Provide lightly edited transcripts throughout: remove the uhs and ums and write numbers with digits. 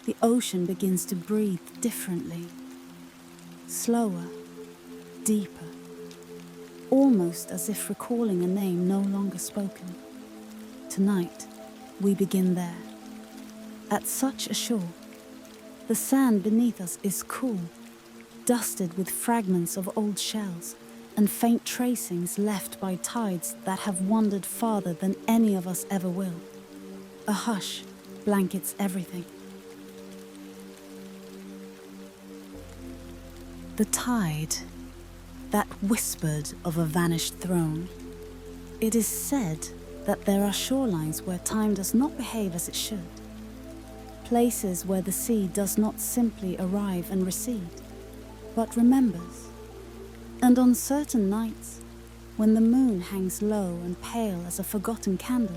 the ocean begins to breathe differently. Slower, deeper, almost as if recalling a name no longer spoken. Tonight, we begin there. At such a shore, the sand beneath us is cool, dusted with fragments of old shells and faint tracings left by tides that have wandered farther than any of us ever will. A hush blankets everything. The tide, that whispered of a vanished throne. It is said that there are shorelines where time does not behave as it should. Places where the sea does not simply arrive and recede, but remembers. And on certain nights, when the moon hangs low and pale as a forgotten candle,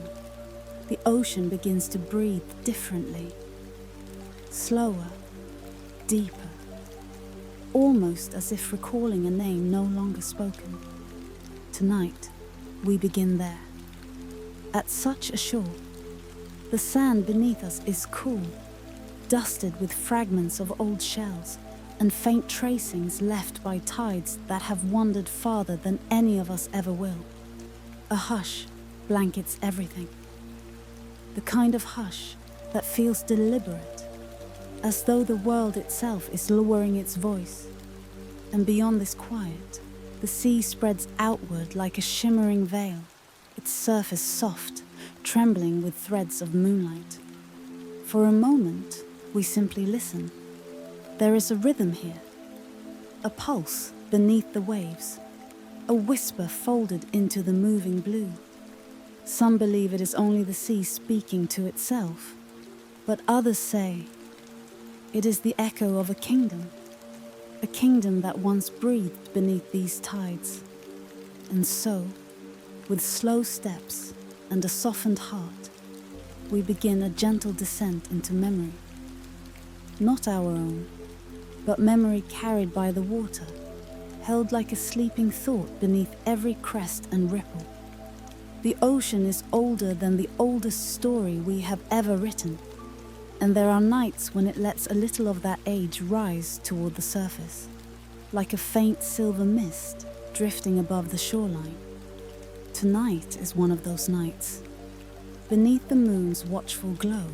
the ocean begins to breathe differently. Slower, deeper, almost as if recalling a name no longer spoken. Tonight, we begin there. At such a shore, the sand beneath us is cool, dusted with fragments of old shells and faint tracings left by tides that have wandered farther than any of us ever will. A hush blankets everything. The kind of hush that feels deliberate, as though the world itself is lowering its voice. And beyond this quiet, the sea spreads outward like a shimmering veil, its surface soft, trembling with threads of moonlight. For a moment, we simply listen. There is a rhythm here, a pulse beneath the waves, a whisper folded into the moving blue. Some believe it is only the sea speaking to itself, but others say it is the echo of a kingdom that once breathed beneath these tides. And so, with slow steps and a softened heart, we begin a gentle descent into memory. Not our own, but memory carried by the water, held like a sleeping thought beneath every crest and ripple. The ocean is older than the oldest story we have ever written, and there are nights when it lets a little of that age rise toward the surface, like a faint silver mist drifting above the shoreline. Tonight is one of those nights. Beneath the moon's watchful glow,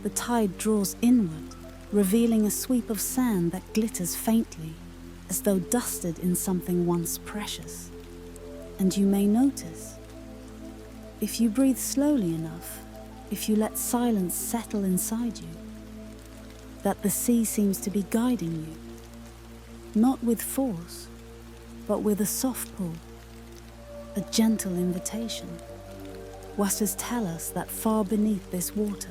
the tide draws inward, revealing a sweep of sand that glitters faintly, as though dusted in something once precious. And you may notice, if you breathe slowly enough, if you let silence settle inside you, that the sea seems to be guiding you, not with force, but with a soft pull, a gentle invitation. Waters tell us that far beneath this water,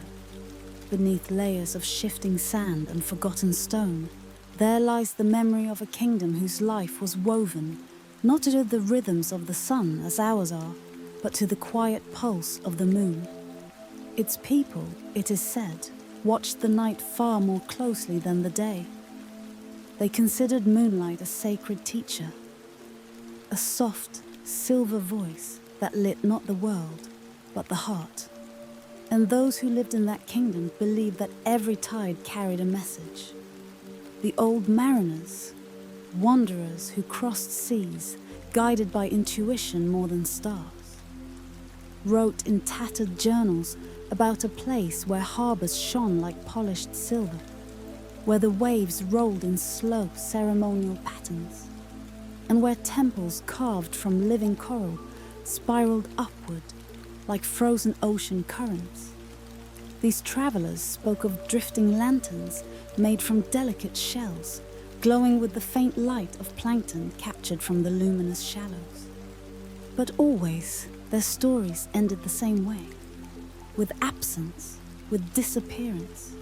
beneath layers of shifting sand and forgotten stone, there lies the memory of a kingdom whose life was woven not to the rhythms of the sun as ours are, but to the quiet pulse of the moon. Its people, it is said, watched the night far more closely than the day. They considered moonlight a sacred teacher, a soft, silver voice that lit not the world, but the heart. And those who lived in that kingdom believed that every tide carried a message. The old mariners, wanderers who crossed seas, guided by intuition more than stars, wrote in tattered journals about a place where harbors shone like polished silver, where the waves rolled in slow ceremonial patterns, and where temples carved from living coral spiraled upward like frozen ocean currents. These travelers spoke of drifting lanterns made from delicate shells, glowing with the faint light of plankton captured from the luminous shallows. But always, their stories ended the same way, with absence, with disappearance,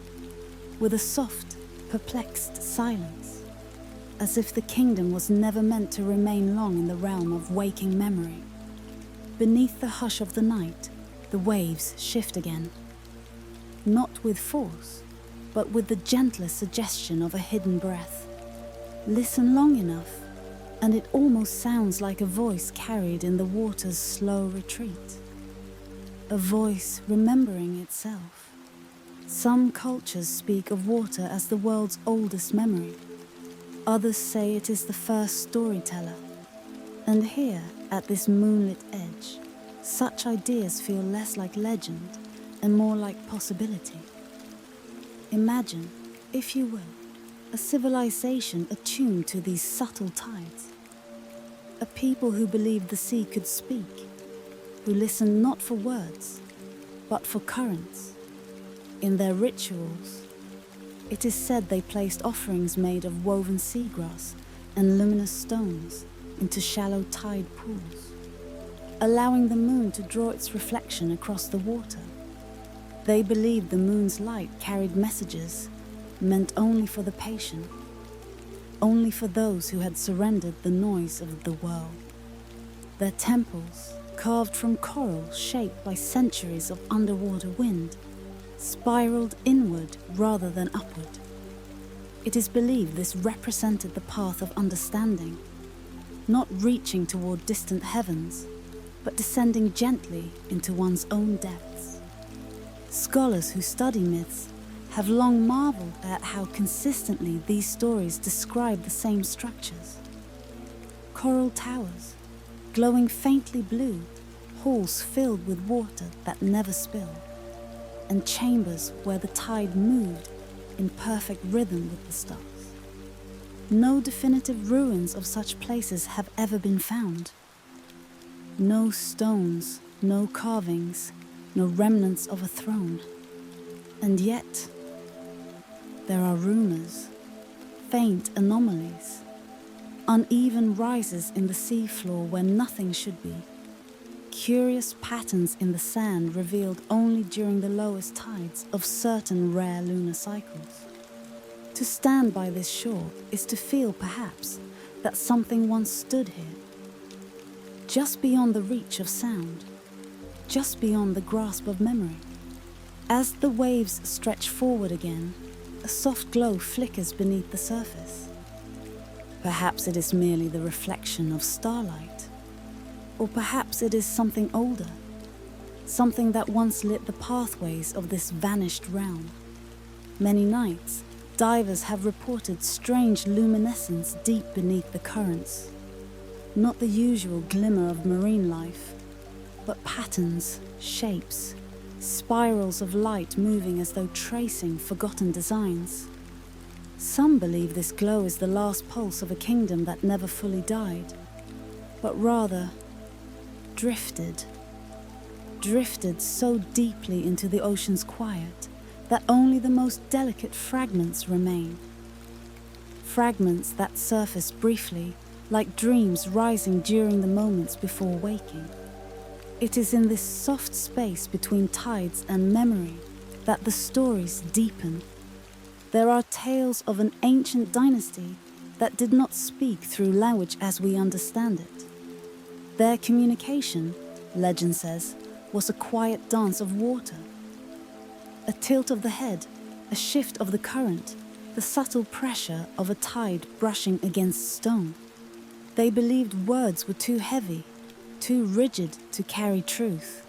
with a soft, perplexed silence, as if the kingdom was never meant to remain long in the realm of waking memory. Beneath the hush of the night, the waves shift again, not with force, but with the gentler suggestion of a hidden breath. Listen long enough, and it almost sounds like a voice carried in the water's slow retreat. A voice remembering itself, Some cultures speak of water as the world's oldest memory. Others say it is the first storyteller. And here, at this moonlit edge, such ideas feel less like legend and more like possibility. Imagine, if you will, a civilization attuned to these subtle tides. A people who believed the sea could speak, who listened not for words, but for currents. In their rituals, it is said they placed offerings made of woven seagrass and luminous stones into shallow tide pools, allowing the moon to draw its reflection across the water. They believed the moon's light carried messages meant only for the patient, only for those who had surrendered the noise of the world. Their temples, carved from coral shaped by centuries of underwater wind, spiraled inward rather than upward. It is believed this represented the path of understanding, not reaching toward distant heavens, but descending gently into one's own depths. Scholars who study myths have long marveled at how consistently these stories describe the same structures. Coral towers, glowing faintly blue, halls filled with water that never spilled, and chambers where the tide moved in perfect rhythm with the stars. No definitive ruins of such places have ever been found. No stones, no carvings, no remnants of a throne. And yet, there are rumors, faint anomalies, uneven rises in the seafloor where nothing should be, curious patterns in the sand revealed only during the lowest tides of certain rare lunar cycles. To stand by this shore is to feel, perhaps, that something once stood here, just beyond the reach of sound, just beyond the grasp of memory. As the waves stretch forward again, a soft glow flickers beneath the surface. Perhaps it is merely the reflection of starlight, or perhaps it is something older, something that once lit the pathways of this vanished realm. Many nights, divers have reported strange luminescence deep beneath the currents. Not the usual glimmer of marine life, but patterns, shapes, spirals of light moving as though tracing forgotten designs. Some believe this glow is the last pulse of a kingdom that never fully died, but rather drifted so deeply into the ocean's quiet that only the most delicate fragments remain. Fragments that surface briefly, like dreams rising during the moments before waking. It is in this soft space between tides and memory that the stories deepen. There are tales of an ancient dynasty that did not speak through language as we understand it. Their communication, legend says, was a quiet dance of water. A tilt of the head, a shift of the current, the subtle pressure of a tide brushing against stone. They believed words were too heavy, too rigid to carry truth.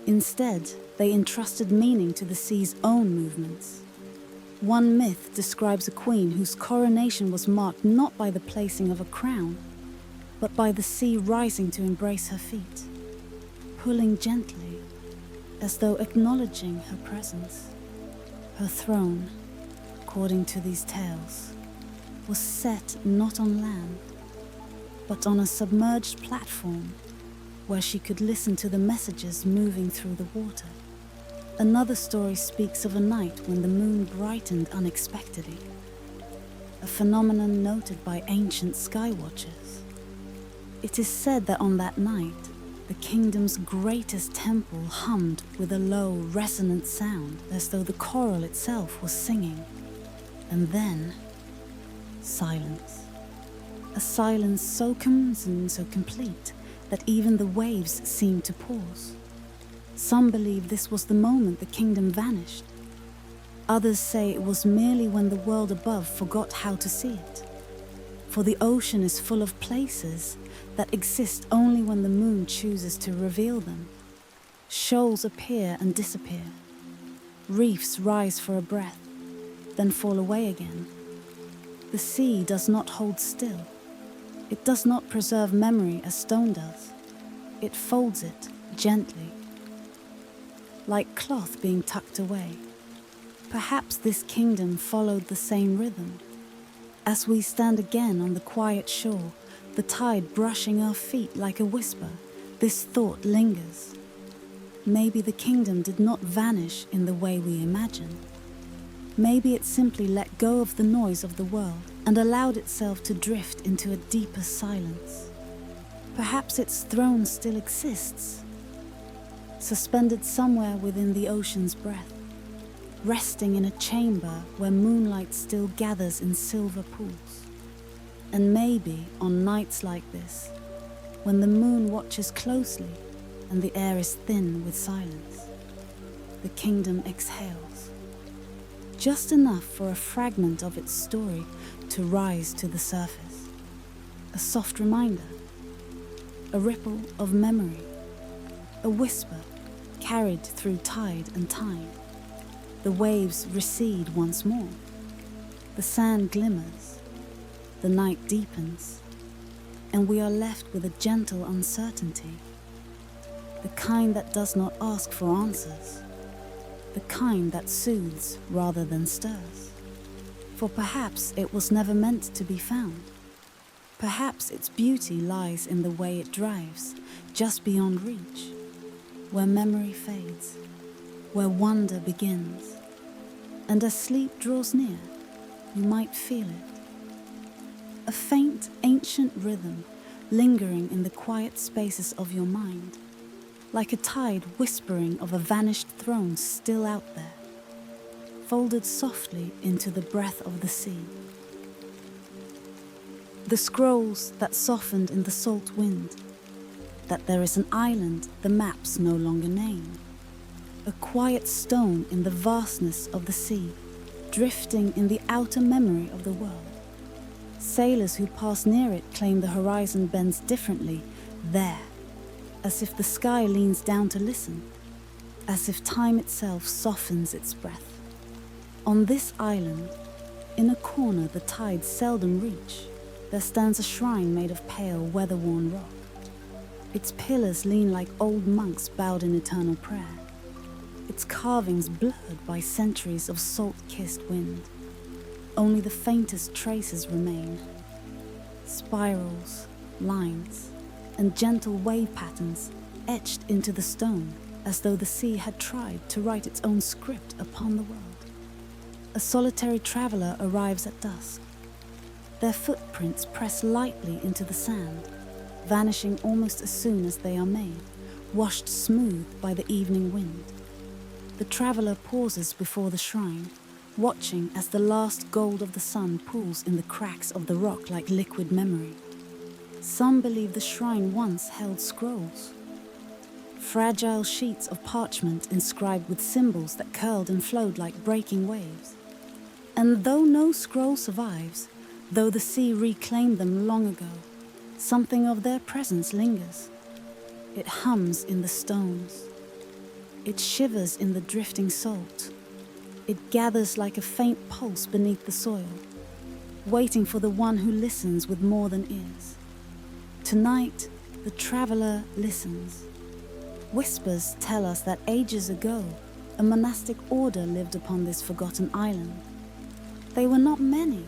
Instead, they entrusted meaning to the sea's own movements. One myth describes a queen whose coronation was marked not by the placing of a crown, but by the sea rising to embrace her feet, pulling gently, as though acknowledging her presence. Her throne, according to these tales, was set not on land, but on a submerged platform where she could listen to the messages moving through the water. Another story speaks of a night when the moon brightened unexpectedly, a phenomenon noted by ancient sky watchers. It is said that on that night, the kingdom's greatest temple hummed with a low, resonant sound as though the coral itself was singing. And then, silence. A silence so common, so complete, that even the waves seemed to pause. Some believe this was the moment the kingdom vanished. Others say it was merely when the world above forgot how to see it. For the ocean is full of places that exist only when the moon chooses to reveal them. Shoals appear and disappear. Reefs rise for a breath, then fall away again. The sea does not hold still. It does not preserve memory as stone does. It folds it gently, like cloth being tucked away. Perhaps this kingdom followed the same rhythm. As we stand again on the quiet shore, the tide brushing our feet like a whisper, this thought lingers. Maybe the kingdom did not vanish in the way we imagine. Maybe it simply let go of the noise of the world and allowed itself to drift into a deeper silence. Perhaps its throne still exists, suspended somewhere within the ocean's breath, resting in a chamber where moonlight still gathers in silver pools. And maybe on nights like this, when the moon watches closely and the air is thin with silence, the kingdom exhales, just enough for a fragment of its story to rise to the surface. A soft reminder, a ripple of memory, a whisper carried through tide and time. The waves recede once more. The sand glimmers. The night deepens. And we are left with a gentle uncertainty. The kind that does not ask for answers. The kind that soothes rather than stirs. For perhaps it was never meant to be found. Perhaps its beauty lies in the way it drives, just beyond reach, where memory fades, where wonder begins. And as sleep draws near, you might feel it. A faint, ancient rhythm lingering in the quiet spaces of your mind, like a tide whispering of a vanished throne still out there, folded softly into the breath of the sea. The scrolls that softened in the salt wind, that there is an island the maps no longer name, a quiet stone in the vastness of the sea, drifting in the outer memory of the world. Sailors who pass near it claim the horizon bends differently there, as if the sky leans down to listen, as if time itself softens its breath. On this island, in a corner the tides seldom reach, there stands a shrine made of pale, weather-worn rock. Its pillars lean like old monks bowed in eternal prayer, its carvings blurred by centuries of salt-kissed wind. Only the faintest traces remain. Spirals, lines, and gentle wave patterns etched into the stone, as though the sea had tried to write its own script upon the world. A solitary traveler arrives at dusk. Their footprints press lightly into the sand, vanishing almost as soon as they are made, washed smooth by the evening wind. The traveler pauses before the shrine, watching as the last gold of the sun pools in the cracks of the rock like liquid memory. Some believe the shrine once held scrolls, fragile sheets of parchment inscribed with symbols that curled and flowed like breaking waves. And though no scroll survives, though the sea reclaimed them long ago, something of their presence lingers. It hums in the stones. It shivers in the drifting salt. It gathers like a faint pulse beneath the soil, waiting for the one who listens with more than ears. Tonight, the traveler listens. Whispers tell us that ages ago, a monastic order lived upon this forgotten island. They were not many,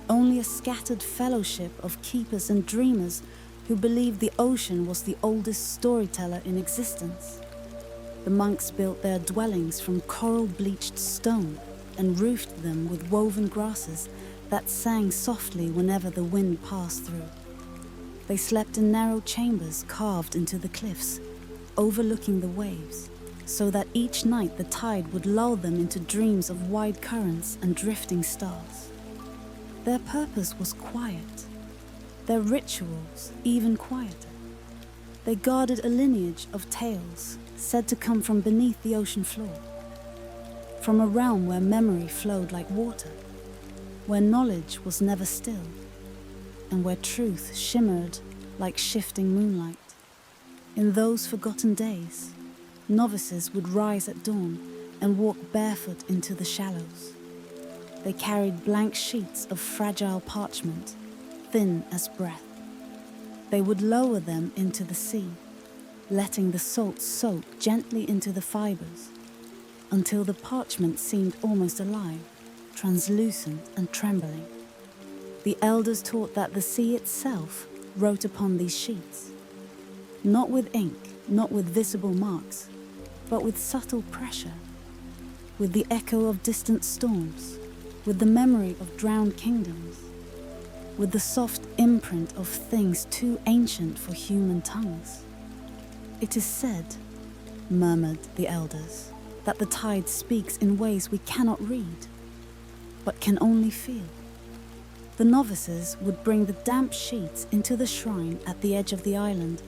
only a scattered fellowship of keepers and dreamers who believed the ocean was the oldest storyteller in existence. The monks built their dwellings from coral-bleached stone and roofed them with woven grasses that sang softly whenever the wind passed through. They slept in narrow chambers carved into the cliffs, overlooking the waves, so that each night the tide would lull them into dreams of wide currents and drifting stars. Their purpose was quiet, their rituals even quieter. They guarded a lineage of tales said to come from beneath the ocean floor, from a realm where memory flowed like water, where knowledge was never still, and where truth shimmered like shifting moonlight. In those forgotten days, novices would rise at dawn, and walk barefoot into the shallows. They carried blank sheets of fragile parchment, thin as breath. They would lower them into the sea, letting the salt soak gently into the fibers until the parchment seemed almost alive, translucent and trembling. The elders taught that the sea itself wrote upon these sheets, not with ink, not with visible marks, but with subtle pressure, with the echo of distant storms, with the memory of drowned kingdoms, with the soft imprint of things too ancient for human tongues. It is said, murmured the elders, that the tide speaks in ways we cannot read, but can only feel. The novices would bring the damp sheets into the shrine at the edge of the island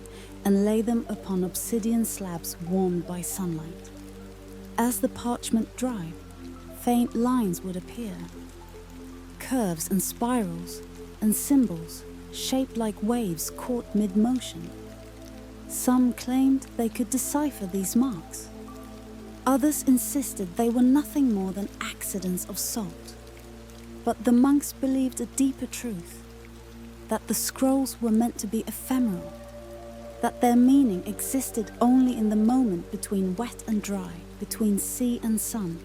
and lay them upon obsidian slabs warmed by sunlight. As the parchment dried, faint lines would appear, curves and spirals and symbols shaped like waves caught mid-motion. Some claimed they could decipher these marks. Others insisted they were nothing more than accidents of salt. But the monks believed a deeper truth, that the scrolls were meant to be ephemeral, that their meaning existed only in the moment between wet and dry, between sea and sun,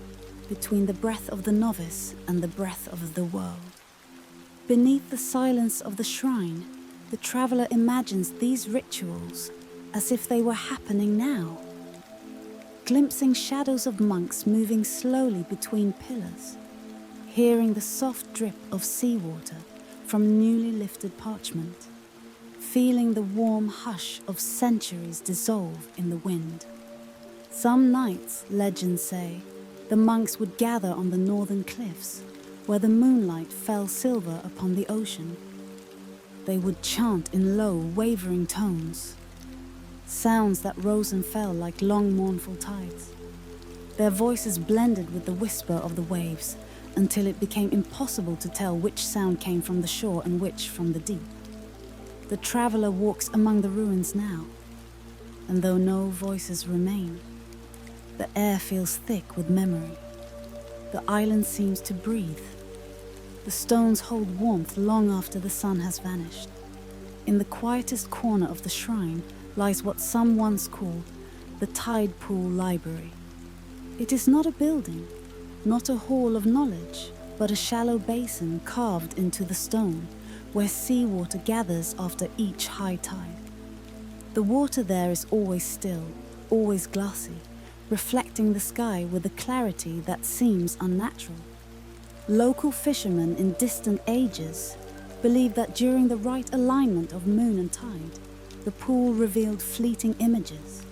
between the breath of the novice and the breath of the world. Beneath the silence of the shrine, the traveler imagines these rituals as if they were happening now, glimpsing shadows of monks moving slowly between pillars, hearing the soft drip of seawater from newly lifted parchment, feeling the warm hush of centuries dissolve in the wind. Some nights, legends say, the monks would gather on the northern cliffs, where the moonlight fell silver upon the ocean. They would chant in low, wavering tones, sounds that rose and fell like long, mournful tides. Their voices blended with the whisper of the waves until it became impossible to tell which sound came from the shore and which from the deep. The traveler walks among the ruins now, and though no voices remain, the air feels thick with memory. The island seems to breathe. The stones hold warmth long after the sun has vanished. In the quietest corner of the shrine lies what some once called the Tide Pool Library. It is not a building, not a hall of knowledge, but a shallow basin carved into the stone where seawater gathers after each high tide. The water there is always still, always glassy, reflecting the sky with a clarity that seems unnatural. Local fishermen in distant ages believed that during the right alignment of moon and tide, the pool revealed fleeting images,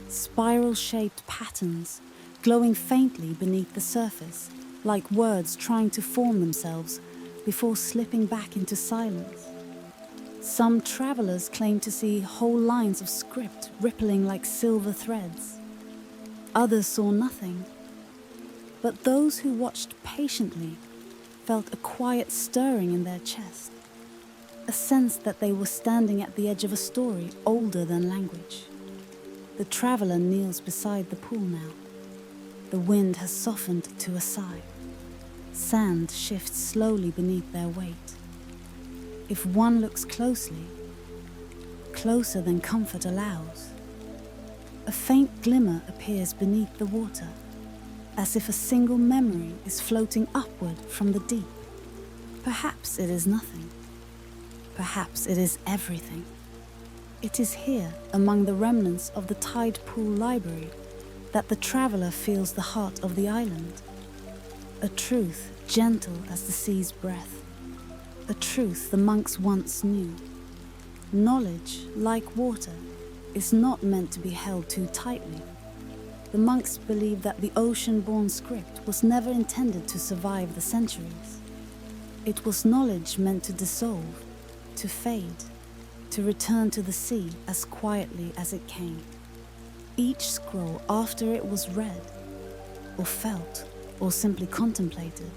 spiral-shaped patterns glowing faintly beneath the surface, like words trying to form themselves before slipping back into silence. Some travelers claimed to see whole lines of script rippling like silver threads. Others saw nothing, but those who watched patiently felt a quiet stirring in their chest, a sense that they were standing at the edge of a story older than language. The traveler kneels beside the pool now. The wind has softened to a sigh. Sand shifts slowly beneath their weight. If one looks closely, closer than comfort allows, a faint glimmer appears beneath the water, as if a single memory is floating upward from the deep. Perhaps it is nothing. Perhaps it is everything. It is here, among the remnants of the Tide Pool Library, that the traveler feels the heart of the island. A truth gentle as the sea's breath. A truth the monks once knew. Knowledge, like water, is not meant to be held too tightly. The monks believed that the ocean-born script was never intended to survive the centuries. It was knowledge meant to dissolve, to fade, to return to the sea as quietly as it came. Each scroll, after it was read, or felt, or simply contemplated,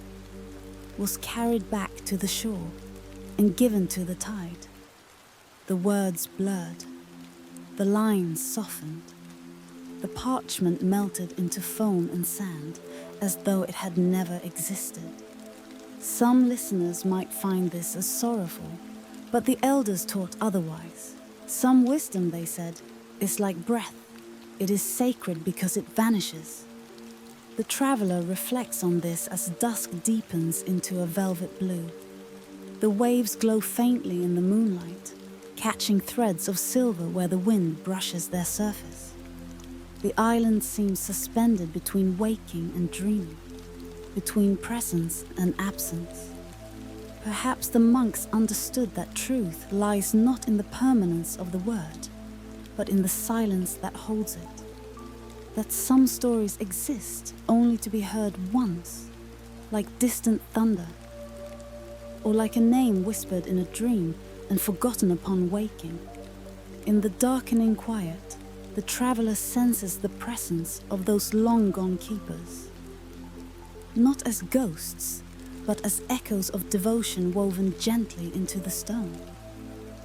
was carried back to the shore and given to the tide. The words blurred, the lines softened, The parchment melted into foam and sand as though it had never existed. Some listeners might find this as sorrowful, but the elders taught otherwise. Some wisdom, they said, is like breath. It is sacred because it vanishes. The traveler reflects on this as dusk deepens into a velvet blue. The waves glow faintly in the moonlight, catching threads of silver where the wind brushes their surface. The island seems suspended between waking and dreaming, between presence and absence. Perhaps the monks understood that truth lies not in the permanence of the word, but in the silence that holds it. That some stories exist only to be heard once, like distant thunder, or like a name whispered in a dream and forgotten upon waking. In the darkening quiet, the traveler senses the presence of those long-gone keepers. Not as ghosts, but as echoes of devotion woven gently into the stone.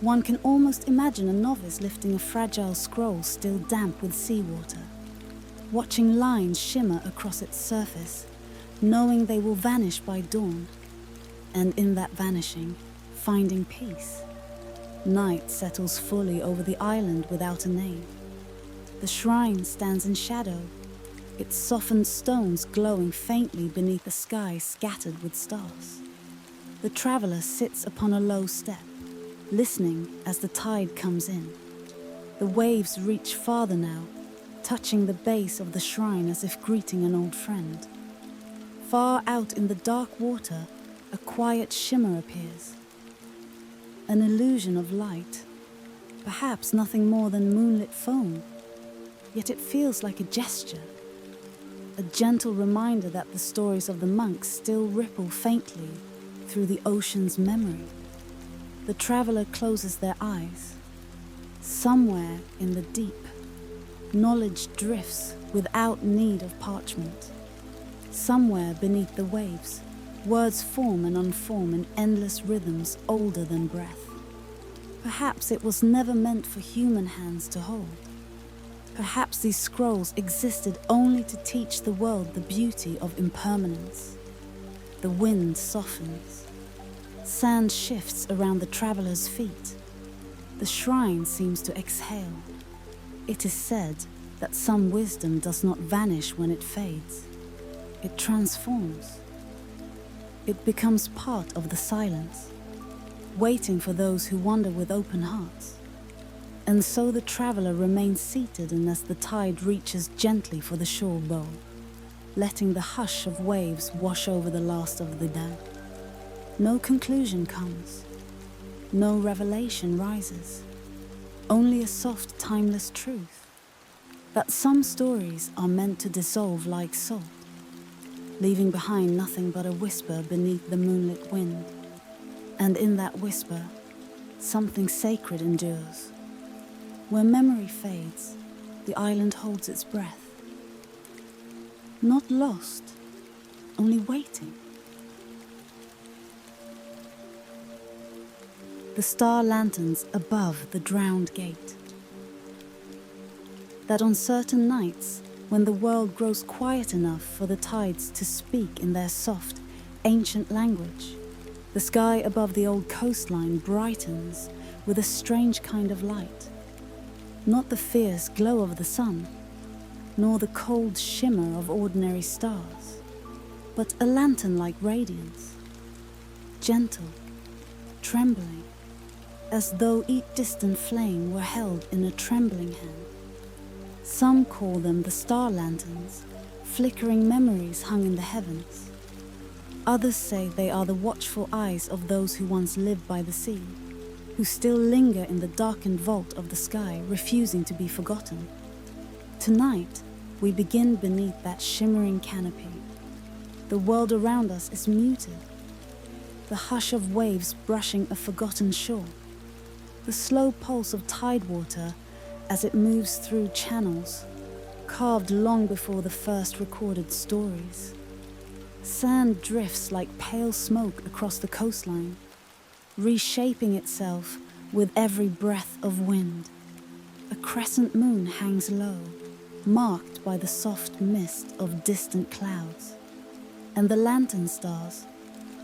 One can almost imagine a novice lifting a fragile scroll still damp with seawater, watching lines shimmer across its surface, knowing they will vanish by dawn, and in that vanishing, finding peace. Night settles fully over the island without a name. The shrine stands in shadow, its softened stones glowing faintly beneath a sky scattered with stars. The traveler sits upon a low step, listening as the tide comes in. The waves reach farther now, touching the base of the shrine as if greeting an old friend. Far out in the dark water, a quiet shimmer appears. An illusion of light, perhaps nothing more than moonlit foam, yet it feels like a gesture. A gentle reminder that the stories of the monks still ripple faintly through the ocean's memory. The traveler closes their eyes. Somewhere in the deep, knowledge drifts without need of parchment. Somewhere beneath the waves, words form and unform in endless rhythms older than breath. Perhaps it was never meant for human hands to hold. Perhaps these scrolls existed only to teach the world the beauty of impermanence. The wind softens. Sand shifts around the traveler's feet. The shrine seems to exhale. It is said that some wisdom does not vanish when it fades. It transforms. It becomes part of the silence, waiting for those who wander with open hearts. And so the traveler remains seated, and as the tide reaches gently for the shore bowl, letting the hush of waves wash over the last of the day. No conclusion comes. No revelation rises. Only a soft, timeless truth. That some stories are meant to dissolve like salt, leaving behind nothing but a whisper beneath the moonlit wind. And in that whisper, something sacred endures. Where memory fades, the island holds its breath. Not lost, only waiting. The star lanterns above the drowned gate. That on certain nights, when the world grows quiet enough for the tides to speak in their soft, ancient language, the sky above the old coastline brightens with a strange kind of light. Not the fierce glow of the sun, nor the cold shimmer of ordinary stars, but a lantern-like radiance, gentle, trembling, as though each distant flame were held in a trembling hand. Some call them the star lanterns, flickering memories hung in the heavens. Others say they are the watchful eyes of those who once lived by the sea, who still linger in the darkened vault of the sky, refusing to be forgotten. Tonight, we begin beneath that shimmering canopy. The world around us is muted. The hush of waves brushing a forgotten shore. The slow pulse of tide water as it moves through channels, carved long before the first recorded stories. Sand drifts like pale smoke across the coastline, reshaping itself with every breath of wind. A crescent moon hangs low, marked by the soft mist of distant clouds. And the lantern stars,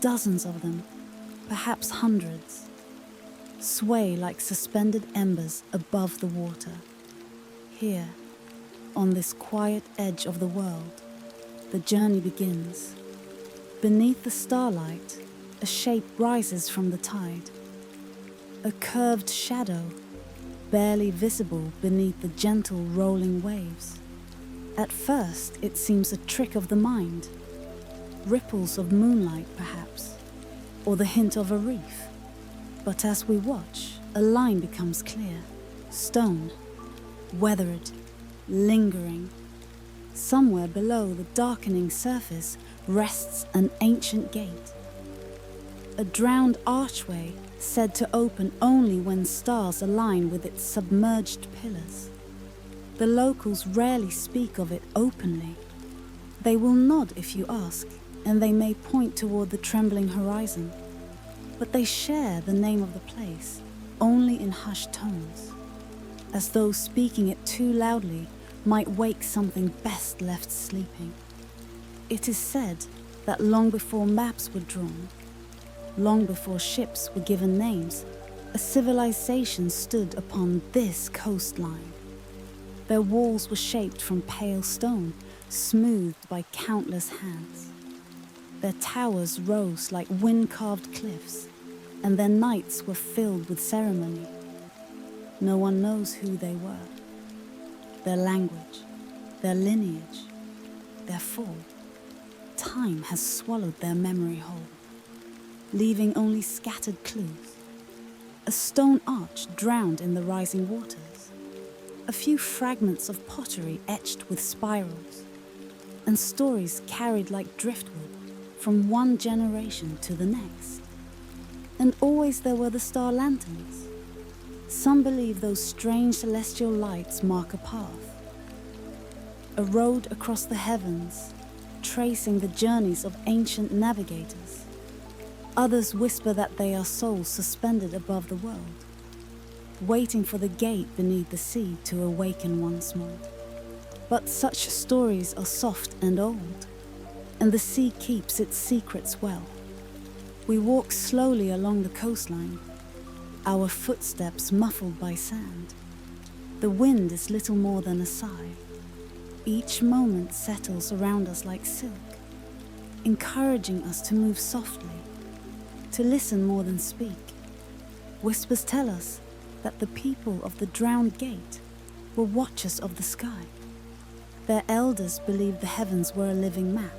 dozens of them, perhaps hundreds, sway like suspended embers above the water. Here, on this quiet edge of the world, the journey begins. Beneath the starlight, a shape rises from the tide. A curved shadow, barely visible beneath the gentle rolling waves. At first, it seems a trick of the mind. Ripples of moonlight, perhaps, or the hint of a reef. But as we watch, a line becomes clear. Stone, weathered, lingering. Somewhere below the darkening surface rests an ancient gate. A drowned archway said to open only when stars align with its submerged pillars. The locals rarely speak of it openly. They will nod if you ask, and they may point toward the trembling horizon. But they share the name of the place only in hushed tones, as though speaking it too loudly might wake something best left sleeping. It is said that long before maps were drawn, long before ships were given names, a civilization stood upon this coastline. Their walls were shaped from pale stone, smoothed by countless hands. Their towers rose like wind-carved cliffs, and their nights were filled with ceremony. No one knows who they were, their language, their lineage, their fall. Time has swallowed their memory whole, leaving only scattered clues. A stone arch drowned in the rising waters, a few fragments of pottery etched with spirals, and stories carried like driftwood from one generation to the next. And always there were the star lanterns. Some believe those strange celestial lights mark a path, a road across the heavens, tracing the journeys of ancient navigators. Others whisper that they are souls suspended above the world, waiting for the gate beneath the sea to awaken once more. But such stories are soft and old, and the sea keeps its secrets well. We walk slowly along the coastline, our footsteps muffled by sand. The wind is little more than a sigh. Each moment settles around us like silk, encouraging us to move softly, to listen more than speak. Whispers tell us that the people of the drowned gate were watchers of the sky. Their elders believed the heavens were a living map,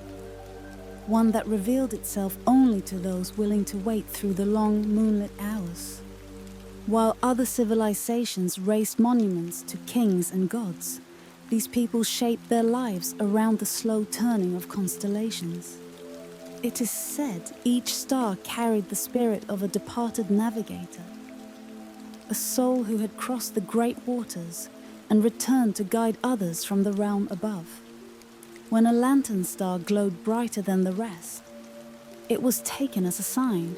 one that revealed itself only to those willing to wait through the long moonlit hours. While other civilizations raised monuments to kings and gods, these people shaped their lives around the slow turning of constellations. It is said each star carried the spirit of a departed navigator, a soul who had crossed the great waters and returned to guide others from the realm above. When a lantern star glowed brighter than the rest, it was taken as a sign.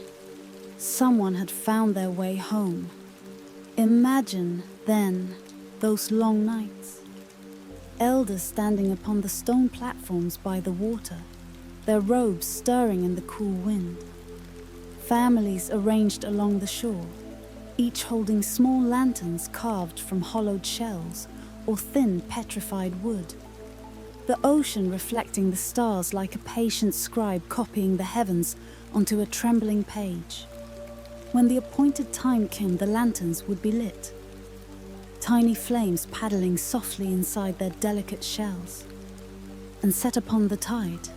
Someone had found their way home. Imagine, then, those long nights. Elders standing upon the stone platforms by the water, their robes stirring in the cool wind. Families arranged along the shore, each holding small lanterns carved from hollowed shells or thin petrified wood. The ocean reflecting the stars like a patient scribe copying the heavens onto a trembling page. When the appointed time came, the lanterns would be lit, tiny flames paddling softly inside their delicate shells, and set upon the tide.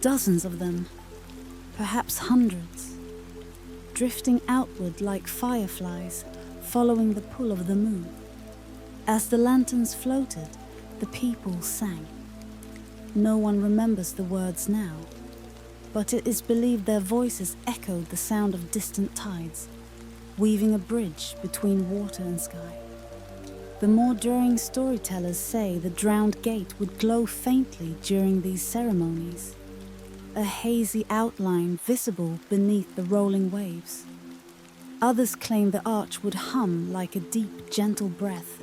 Dozens of them, perhaps hundreds, drifting outward like fireflies, following the pull of the moon. As the lanterns floated, the people sang. No one remembers the words now, but it is believed their voices echoed the sound of distant tides, weaving a bridge between water and sky. The more daring storytellers say the drowned gate would glow faintly during these ceremonies, a hazy outline visible beneath the rolling waves. Others claim the arch would hum like a deep, gentle breath,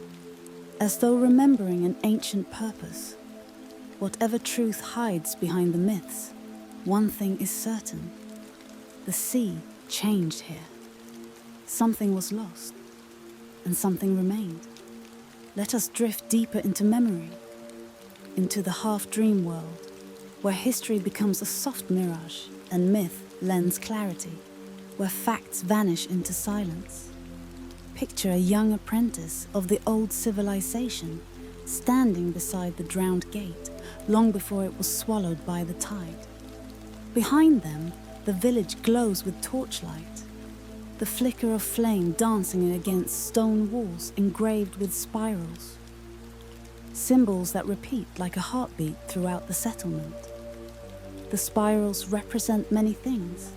as though remembering an ancient purpose. Whatever truth hides behind the myths, one thing is certain. The sea changed here. Something was lost, and something remained. Let us drift deeper into memory, into the half-dream world, where history becomes a soft mirage and myth lends clarity, where facts vanish into silence. Picture a young apprentice of the old civilization standing beside the drowned gate long before it was swallowed by the tide. Behind them, the village glows with torchlight, the flicker of flame dancing against stone walls engraved with spirals, symbols that repeat like a heartbeat throughout the settlement. The spirals represent many things: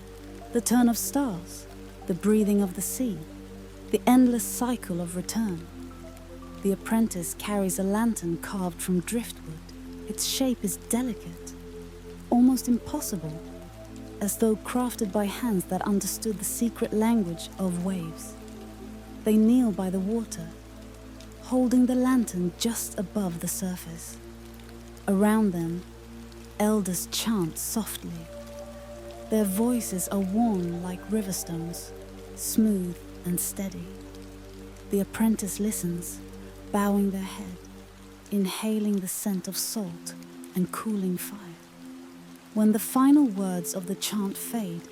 the turn of stars, the breathing of the sea, the endless cycle of return. The apprentice carries a lantern carved from driftwood. Its shape is delicate, almost impossible, as though crafted by hands that understood the secret language of waves. They kneel by the water, holding the lantern just above the surface. Around them, elders chant softly. Their voices are worn like river stones, smooth and steady. The apprentice listens, bowing their head, inhaling the scent of salt and cooling fire. When the final words of the chant fade,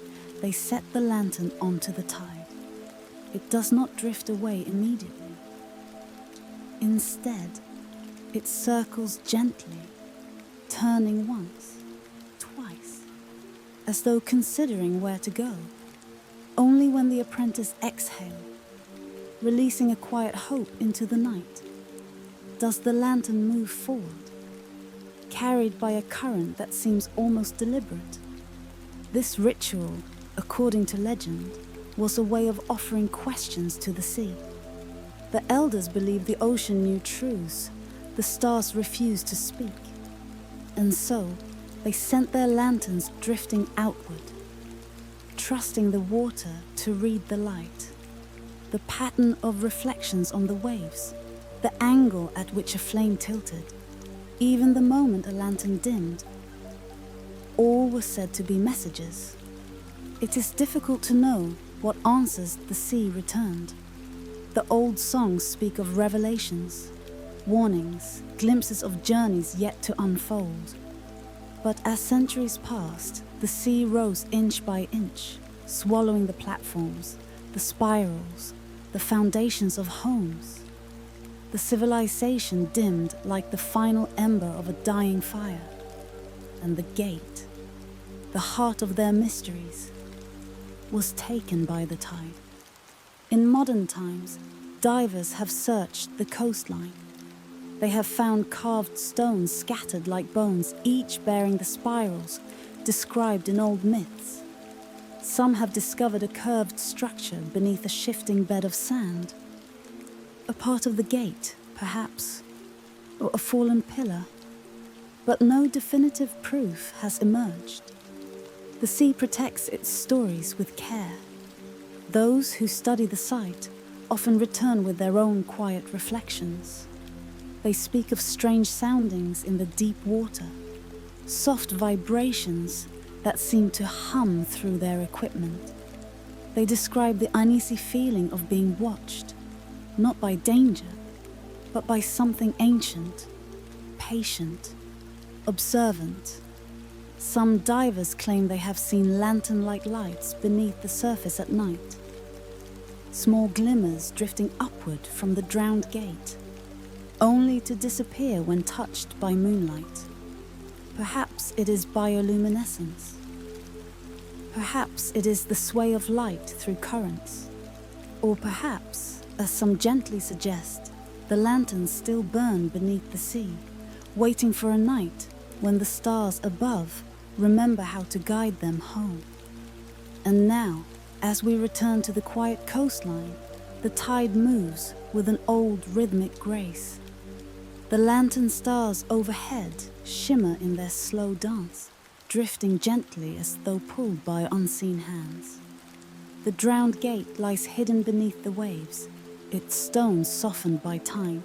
they set the lantern onto the tide. It does not drift away immediately. Instead, it circles gently, turning once, twice, as though considering where to go. Only when the apprentice exhales, releasing a quiet hope into the night, does the lantern move forward, carried by a current that seems almost deliberate. This ritual, according to legend, was a way of offering questions to the sea. The elders believed the ocean knew truths, the stars refused to speak, and so they sent their lanterns drifting outward, trusting the water to read the light, the pattern of reflections on the waves, the angle at which a flame tilted, even the moment a lantern dimmed. All were said to be messages. It is difficult to know what answers the sea returned. The old songs speak of revelations, warnings, glimpses of journeys yet to unfold. But as centuries passed, the sea rose inch by inch, swallowing the platforms, the spirals, the foundations of homes. The civilization dimmed like the final ember of a dying fire, and the gate, the heart of their mysteries, was taken by the tide. In modern times, divers have searched the coastline. They have found carved stones scattered like bones, each bearing the spirals described in old myths. Some have discovered a curved structure beneath a shifting bed of sand. A part of the gate, perhaps, or a fallen pillar. But no definitive proof has emerged. The sea protects its stories with care. Those who study the site often return with their own quiet reflections. They speak of strange soundings in the deep water, soft vibrations that seem to hum through their equipment. They describe the uneasy feeling of being watched, not by danger, but by something ancient, patient, observant. Some divers claim they have seen lantern-like lights beneath the surface at night, small glimmers drifting upward from the drowned gate, only to disappear when touched by moonlight. Perhaps it is bioluminescence. Perhaps it is the sway of light through currents. Or perhaps, as some gently suggest, the lanterns still burn beneath the sea, waiting for a night when the stars above remember how to guide them home. And now, as we return to the quiet coastline, the tide moves with an old rhythmic grace. The lantern stars overhead shimmer in their slow dance, drifting gently as though pulled by unseen hands. The drowned gate lies hidden beneath the waves, its stones softened by time.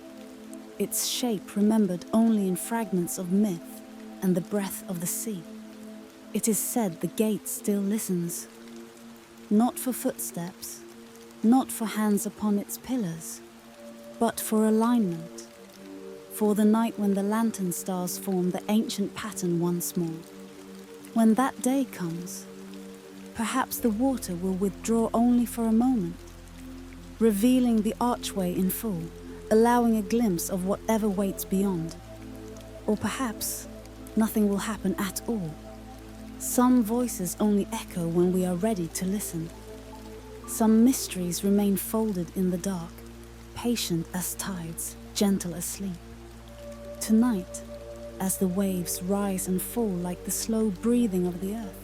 its shape remembered only in fragments of myth and the breath of the sea. It is said the gate still listens, not for footsteps, not for hands upon its pillars, but for alignment, for the night when the lantern stars form the ancient pattern once more. When that day comes, perhaps the water will withdraw only for a moment, revealing the archway in full, allowing a glimpse of whatever waits beyond. Or perhaps nothing will happen at all. Some voices only echo when we are ready to listen. Some mysteries remain folded in the dark, patient as tides, gentle as sleep. Tonight, as the waves rise and fall like the slow breathing of the earth,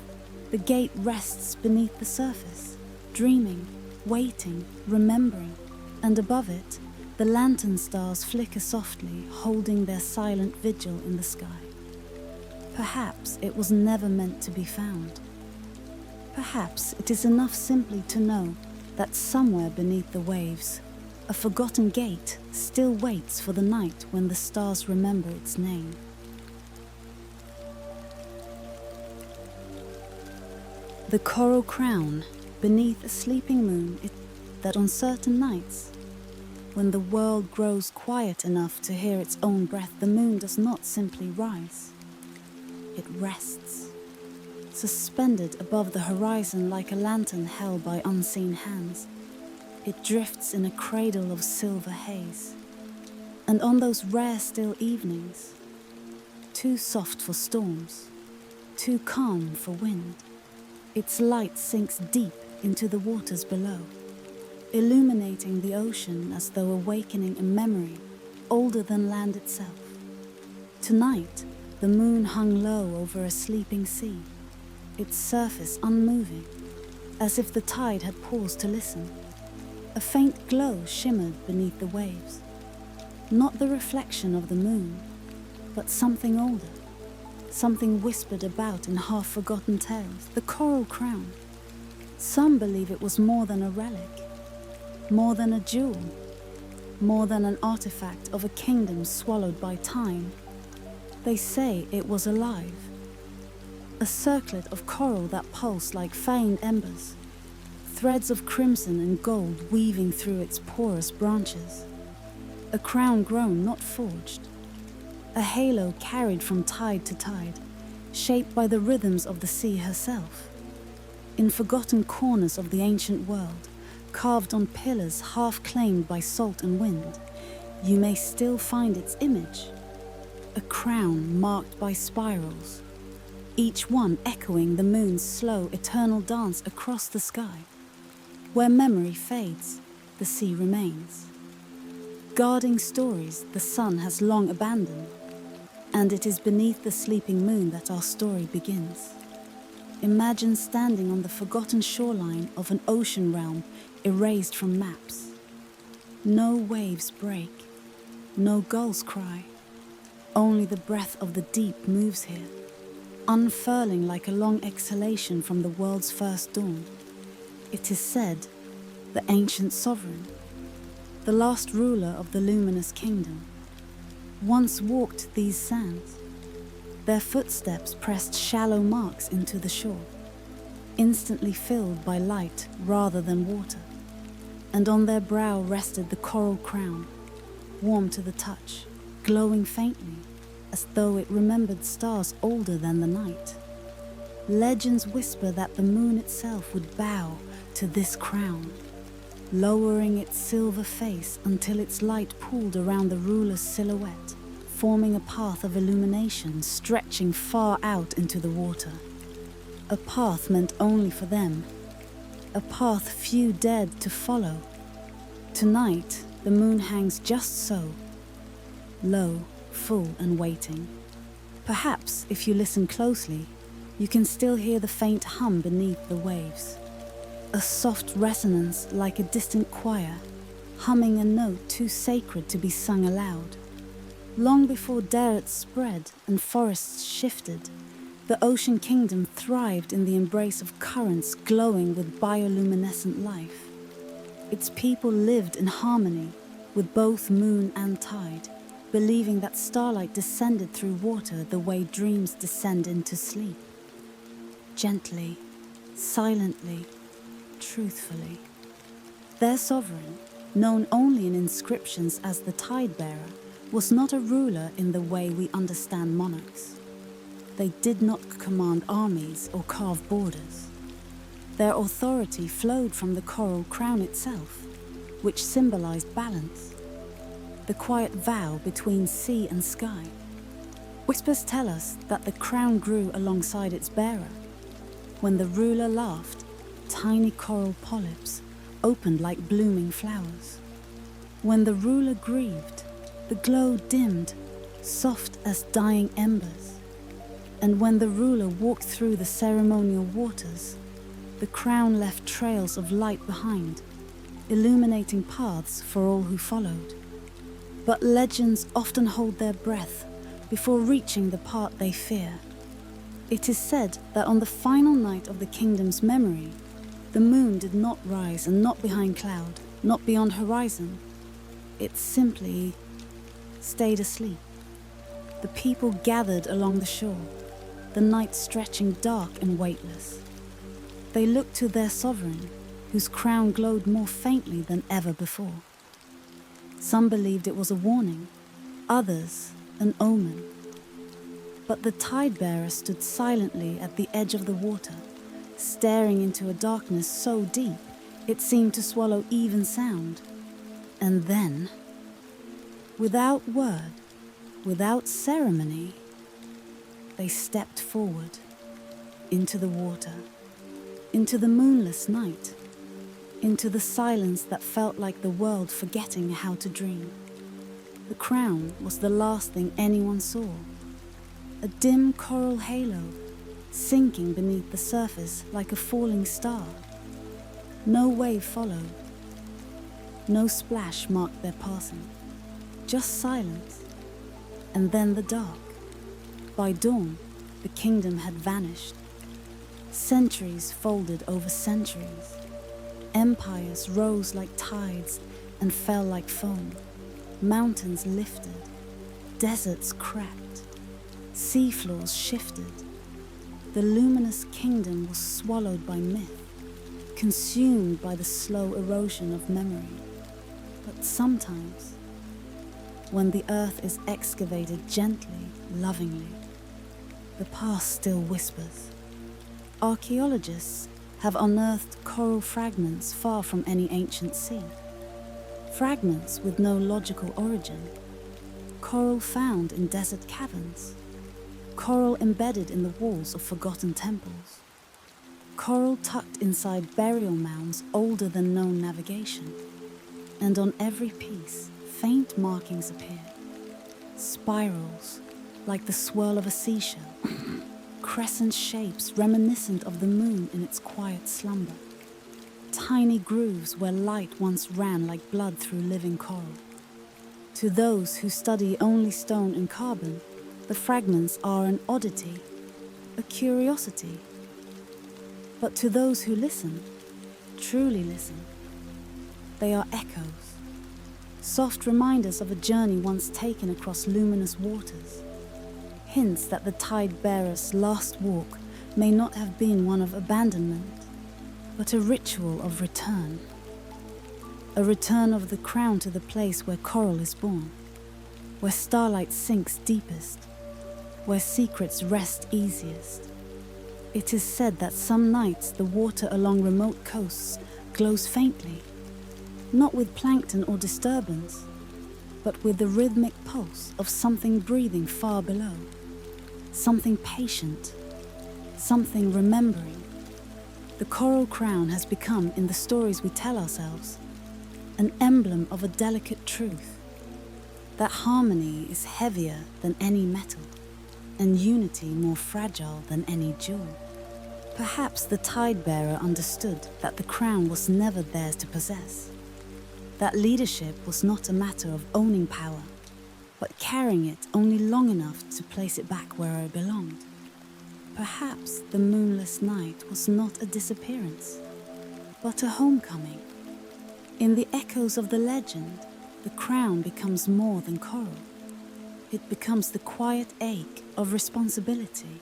the gate rests beneath the surface, dreaming, waiting, remembering, and above it, the lantern stars flicker softly, holding their silent vigil in the sky. Perhaps it was never meant to be found. Perhaps it is enough simply to know that somewhere beneath the waves, a forgotten gate still waits for the night when the stars remember its name. The coral crown beneath a sleeping moon, that on certain nights, when the world grows quiet enough to hear its own breath, the moon does not simply rise. It rests, suspended above the horizon like a lantern held by unseen hands. It drifts in a cradle of silver haze. And on those rare still evenings, too soft for storms, too calm for wind, its light sinks deep into the waters below, illuminating the ocean as though awakening a memory older than land itself. Tonight, the moon hung low over a sleeping sea, its surface unmoving, as if the tide had paused to listen. A faint glow shimmered beneath the waves, not the reflection of the moon, but something older, something whispered about in half-forgotten tales, the coral crown. Some believe it was more than a relic, more than a jewel, more than an artifact of a kingdom swallowed by time. They say it was alive, a circlet of coral that pulsed like faint embers, threads of crimson and gold weaving through its porous branches. A crown grown, not forged, a halo carried from tide to tide, shaped by the rhythms of the sea herself. In forgotten corners of the ancient world, carved on pillars half claimed by salt and wind, you may still find its image. A crown marked by spirals, each one echoing the moon's slow, eternal dance across the sky. Where memory fades, the sea remains, guarding stories the sun has long abandoned, and it is beneath the sleeping moon that our story begins. Imagine standing on the forgotten shoreline of an ocean realm erased from maps. No waves break, no gulls cry. Only the breath of the deep moves here, unfurling like a long exhalation from the world's first dawn. It is said, the ancient sovereign, the last ruler of the luminous kingdom, once walked these sands. Their footsteps pressed shallow marks into the shore, instantly filled by light rather than water, and on their brow rested the coral crown, warm to the touch, glowing faintly, as though it remembered stars older than the night. Legends whisper that the moon itself would bow to this crown, lowering its silver face until its light pooled around the ruler's silhouette, forming a path of illumination stretching far out into the water. A path meant only for them, a path few dared to follow. Tonight, the moon hangs just so, low, full and waiting. Perhaps, if you listen closely, you can still hear the faint hum beneath the waves. A soft resonance like a distant choir, humming a note too sacred to be sung aloud. Long before deserts spread and forests shifted, the ocean kingdom thrived in the embrace of currents glowing with bioluminescent life. Its people lived in harmony with both moon and tide, believing that starlight descended through water the way dreams descend into sleep. Gently, silently, truthfully. Their sovereign, known only in inscriptions as the Tide-bearer, was not a ruler in the way we understand monarchs. They did not command armies or carve borders. Their authority flowed from the coral crown itself, which symbolized balance, the quiet vow between sea and sky. Whispers tell us that the crown grew alongside its bearer. When the ruler laughed, tiny coral polyps opened like blooming flowers. When the ruler grieved, the glow dimmed, soft as dying embers. And when the ruler walked through the ceremonial waters, the crown left trails of light behind, illuminating paths for all who followed. But legends often hold their breath before reaching the part they fear. It is said that on the final night of the kingdom's memory, the moon did not rise and not behind cloud, not beyond horizon. It simply stayed asleep. The people gathered along the shore, the night stretching dark and weightless. They looked to their sovereign, whose crown glowed more faintly than ever before. Some believed it was a warning, others an omen. But the Tide-bearer stood silently at the edge of the water, staring into a darkness so deep it seemed to swallow even sound. And then, without word, without ceremony, they stepped forward into the water, into the moonless night, into the silence that felt like the world forgetting how to dream. The crown was the last thing anyone saw, a dim coral halo sinking beneath the surface like a falling star. No wave followed, no splash marked their passing, just silence, and then the dark. By dawn, the kingdom had vanished. Centuries folded over centuries. Empires rose like tides and fell like foam. Mountains lifted, deserts cracked, seafloors shifted. The luminous kingdom was swallowed by myth, consumed by the slow erosion of memory. But sometimes, when the earth is excavated gently, lovingly, the past still whispers. Archaeologists have unearthed coral fragments far from any ancient sea. Fragments with no logical origin. Coral found in desert caverns. Coral embedded in the walls of forgotten temples. Coral tucked inside burial mounds older than known navigation. And on every piece, faint markings appear. Spirals, like the swirl of a seashell. Crescent shapes reminiscent of the moon in its quiet slumber. Tiny grooves where light once ran like blood through living coral. To those who study only stone and carbon, the fragments are an oddity, a curiosity. But to those who listen, truly listen, they are echoes, soft reminders of a journey once taken across luminous waters. Hints that the Tide-bearer's last walk may not have been one of abandonment, but a ritual of return. A return of the crown to the place where coral is born, where starlight sinks deepest, where secrets rest easiest. It is said that some nights the water along remote coasts glows faintly, not with plankton or disturbance, but with the rhythmic pulse of something breathing far below. Something patient, something remembering. The coral crown has become, in the stories we tell ourselves, an emblem of a delicate truth, that harmony is heavier than any metal, and unity more fragile than any jewel. Perhaps the Tide-bearer understood that the crown was never theirs to possess, that leadership was not a matter of owning power, but carrying it only long enough to place it back where it belonged. Perhaps the moonless night was not a disappearance, but a homecoming. In the echoes of the legend, the crown becomes more than coral. it becomes the quiet ache of responsibility.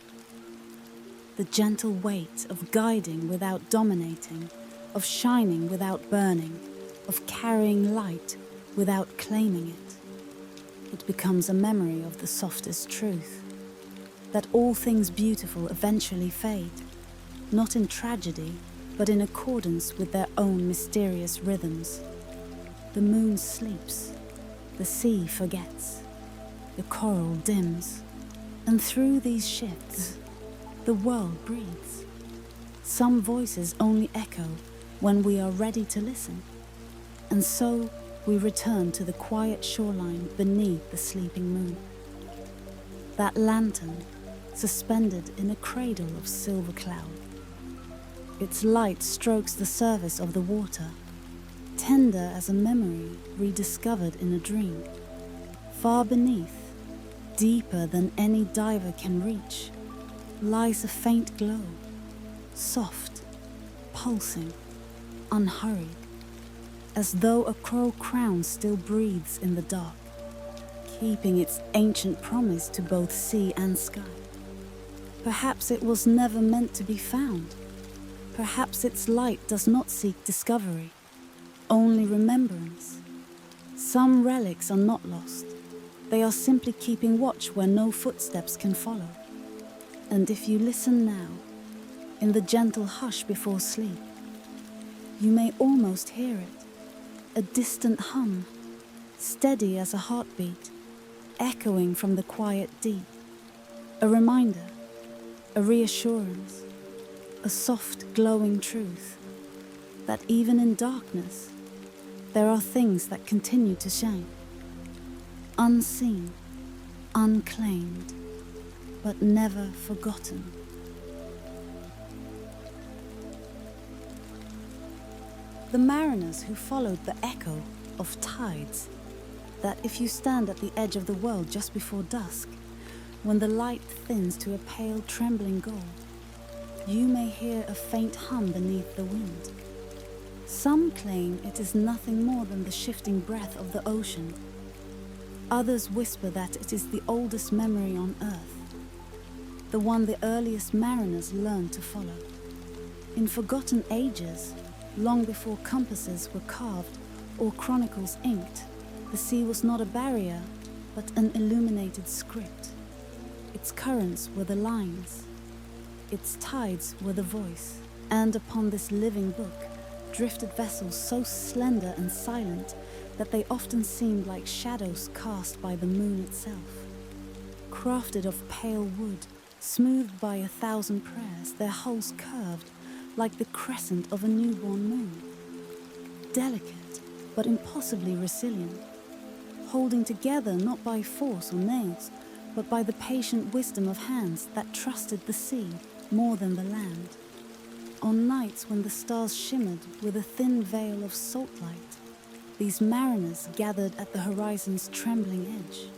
The gentle weight of guiding without dominating, of shining without burning, of carrying light without claiming it. It becomes a memory of the softest truth, that all things beautiful eventually fade, not in tragedy, but in accordance with their own mysterious rhythms. The moon sleeps, the sea forgets, the coral dims, and through these shifts, the world breathes. Some voices only echo when we are ready to listen, and so we return to the quiet shoreline beneath the sleeping moon. That lantern, suspended in a cradle of silver cloud. Its light strokes the surface of the water, tender as a memory rediscovered in a dream. Far beneath, deeper than any diver can reach, lies a faint glow, soft, pulsing, unhurried, as though a coral crown still breathes in the dark, keeping its ancient promise to both sea and sky. Perhaps it was never meant to be found. Perhaps its light does not seek discovery, only remembrance. Some relics are not lost. They are simply keeping watch where no footsteps can follow. And if you listen now, in the gentle hush before sleep, you may almost hear it, a distant hum, steady as a heartbeat, echoing from the quiet deep, a reminder, a reassurance, a soft glowing truth, that even in darkness, there are things that continue to shine, unseen, unclaimed, but never forgotten. The mariners who followed the echo of tides, that if you stand at the edge of the world just before dusk, when the light thins to a pale trembling gold, you may hear a faint hum beneath the wind. Some claim it is nothing more than the shifting breath of the ocean. Others whisper that it is the oldest memory on earth, the one the earliest mariners learned to follow. In forgotten ages, long before compasses were carved or chronicles inked, the sea was not a barrier, but an illuminated script. Its currents were the lines, its tides were the voice, and upon this living book drifted vessels so slender and silent that they often seemed like shadows cast by the moon itself. Crafted of pale wood, smoothed by 1,000 prayers, their hulls curved like the crescent of a newborn moon. Delicate, but impossibly resilient, holding together not by force or nails, but by the patient wisdom of hands that trusted the sea more than the land. On nights when the stars shimmered with a thin veil of salt light, these mariners gathered at the horizon's trembling edge.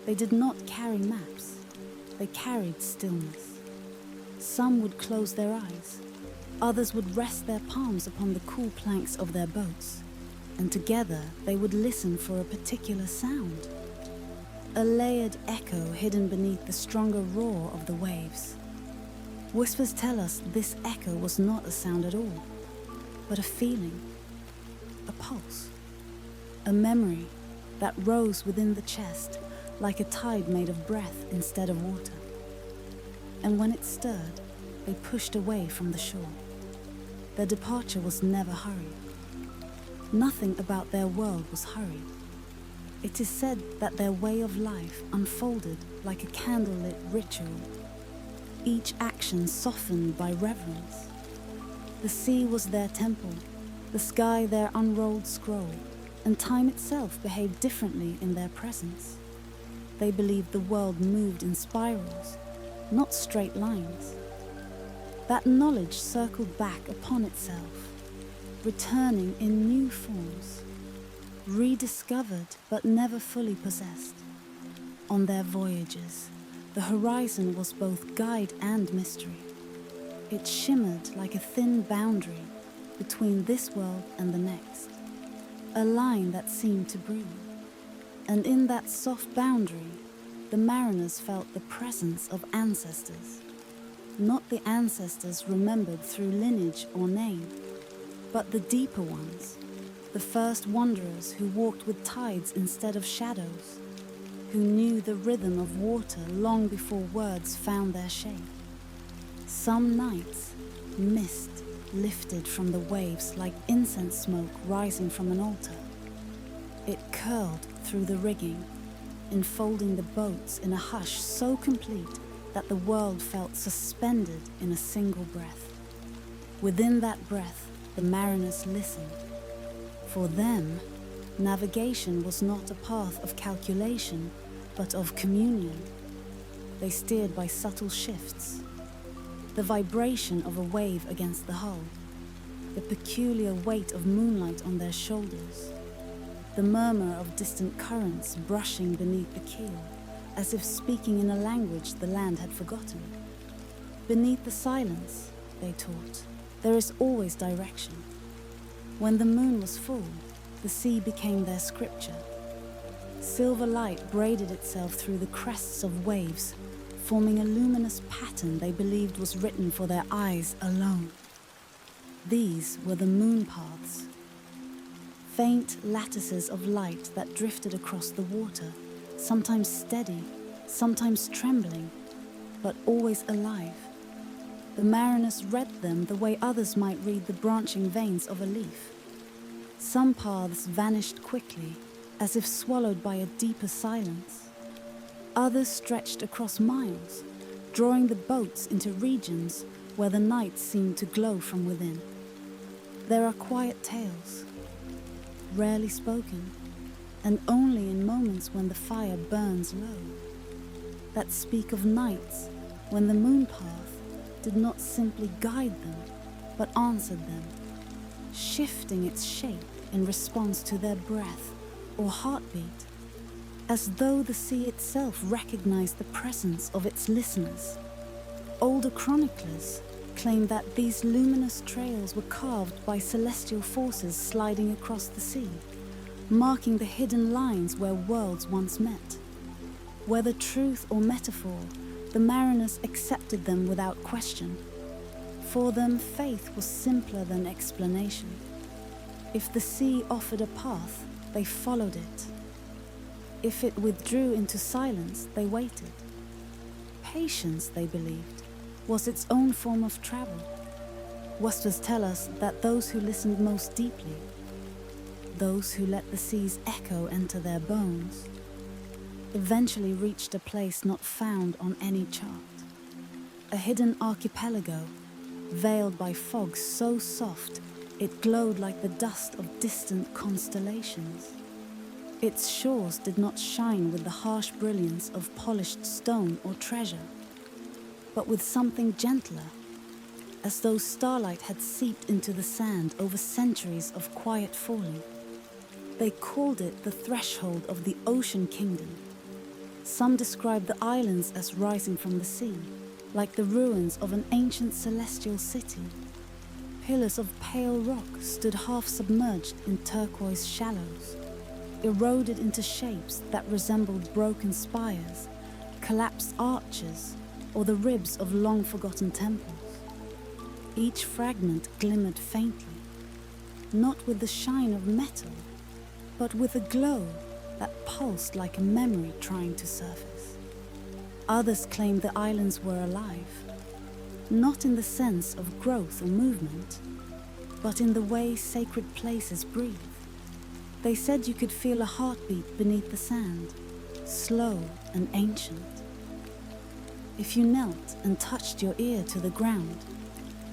They did not carry maps, they carried stillness. Some would close their eyes, others would rest their palms upon the cool planks of their boats, and together they would listen for a particular sound. A layered echo hidden beneath the stronger roar of the waves. Whispers tell us this echo was not a sound at all, but a feeling, a pulse, a memory that rose within the chest like a tide made of breath instead of water. And when it stirred, they pushed away from the shore. Their departure was never hurried. Nothing about their world was hurried. It is said that their way of life unfolded like a candlelit ritual, each action softened by reverence. The sea was their temple, the sky their unrolled scroll, and time itself behaved differently in their presence. They believed the world moved in spirals, not straight lines. That knowledge circled back upon itself, returning in new forms, rediscovered but never fully possessed. On their voyages, the horizon was both guide and mystery. It shimmered like a thin boundary between this world and the next, a line that seemed to breathe. And in that soft boundary, the mariners felt the presence of ancestors. Not the ancestors remembered through lineage or name, but the deeper ones, the first wanderers who walked with tides instead of shadows, who knew the rhythm of water long before words found their shape. Some nights, mist lifted from the waves like incense smoke rising from an altar. It curled through the rigging, enfolding the boats in a hush so complete that the world felt suspended in a single breath. Within that breath, the mariners listened. For them, navigation was not a path of calculation, but of communion. They steered by subtle shifts. The vibration of a wave against the hull, the peculiar weight of moonlight on their shoulders, the murmur of distant currents brushing beneath the keel, as if speaking in a language the land had forgotten. Beneath the silence, they taught, there is always direction. When the moon was full, the sea became their scripture. Silver light braided itself through the crests of waves, forming a luminous pattern they believed was written for their eyes alone. These were the moon paths, faint lattices of light that drifted across the water, sometimes steady, sometimes trembling, but always alive. The mariners read them the way others might read the branching veins of a leaf. Some paths vanished quickly, as if swallowed by a deeper silence. Others stretched across miles, drawing the boats into regions where the night seemed to glow from within. There are quiet tales, rarely spoken, and only in moments when the fire burns low, that speak of nights when the moon path did not simply guide them, but answered them, shifting its shape in response to their breath or heartbeat, as though the sea itself recognized the presence of its listeners. Older chroniclers claim that these luminous trails were carved by celestial forces sliding across the sea, marking the hidden lines where worlds once met. Whether truth or metaphor, the mariners accepted them without question. For them, faith was simpler than explanation. If the sea offered a path, they followed it. If it withdrew into silence, they waited. Patience, they believed, was its own form of travel. Whispers tell us that those who listened most deeply, those who let the sea's echo enter their bones, eventually reached a place not found on any chart. A hidden archipelago, veiled by fog so soft it glowed like the dust of distant constellations. Its shores did not shine with the harsh brilliance of polished stone or treasure, but with something gentler, as though starlight had seeped into the sand over centuries of quiet falling. They called it the threshold of the ocean kingdom. Some described the islands as rising from the sea, like the ruins of an ancient celestial city. Pillars of pale rock stood half submerged in turquoise shallows, eroded into shapes that resembled broken spires, collapsed arches, or the ribs of long-forgotten temples. Each fragment glimmered faintly, not with the shine of metal, but with a glow that pulsed like a memory trying to surface. Others claimed the islands were alive, not in the sense of growth or movement, but in the way sacred places breathe. They said you could feel a heartbeat beneath the sand, slow and ancient. If you knelt and touched your ear to the ground,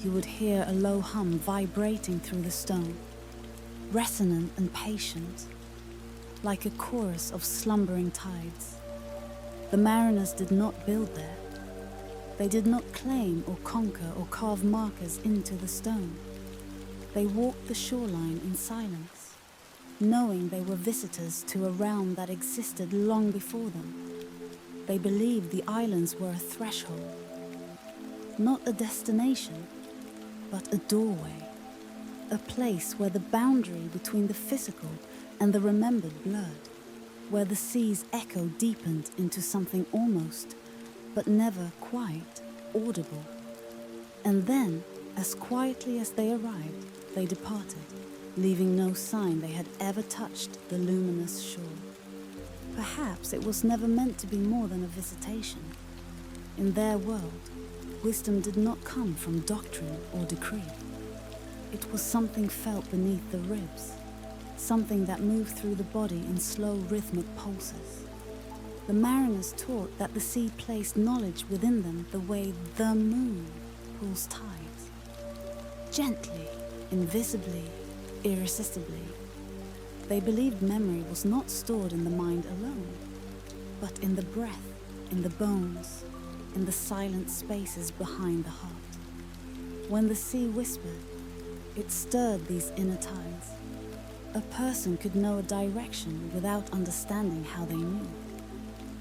you would hear a low hum vibrating through the stone, resonant and patient, like a chorus of slumbering tides. The mariners did not build there. They did not claim or conquer or carve markers into the stone. They walked the shoreline in silence, knowing they were visitors to a realm that existed long before them. They believed the islands were a threshold, not a destination, but a doorway, a place where the boundary between the physical and the remembered blurred. where the sea's echo deepened into something almost, but never quite, audible. And then, as quietly as they arrived, they departed, leaving no sign they had ever touched the luminous shore. Perhaps it was never meant to be more than a visitation. In their world, wisdom did not come from doctrine or decree. It was something felt beneath the ribs, something that moved through the body in slow rhythmic pulses. The mariners taught that the sea placed knowledge within them the way the moon pulls tides. Gently, invisibly, irresistibly. They believed memory was not stored in the mind alone, but in the breath, in the bones, in the silent spaces behind the heart. When the sea whispered, it stirred these inner tides. A person could know a direction without understanding how they knew.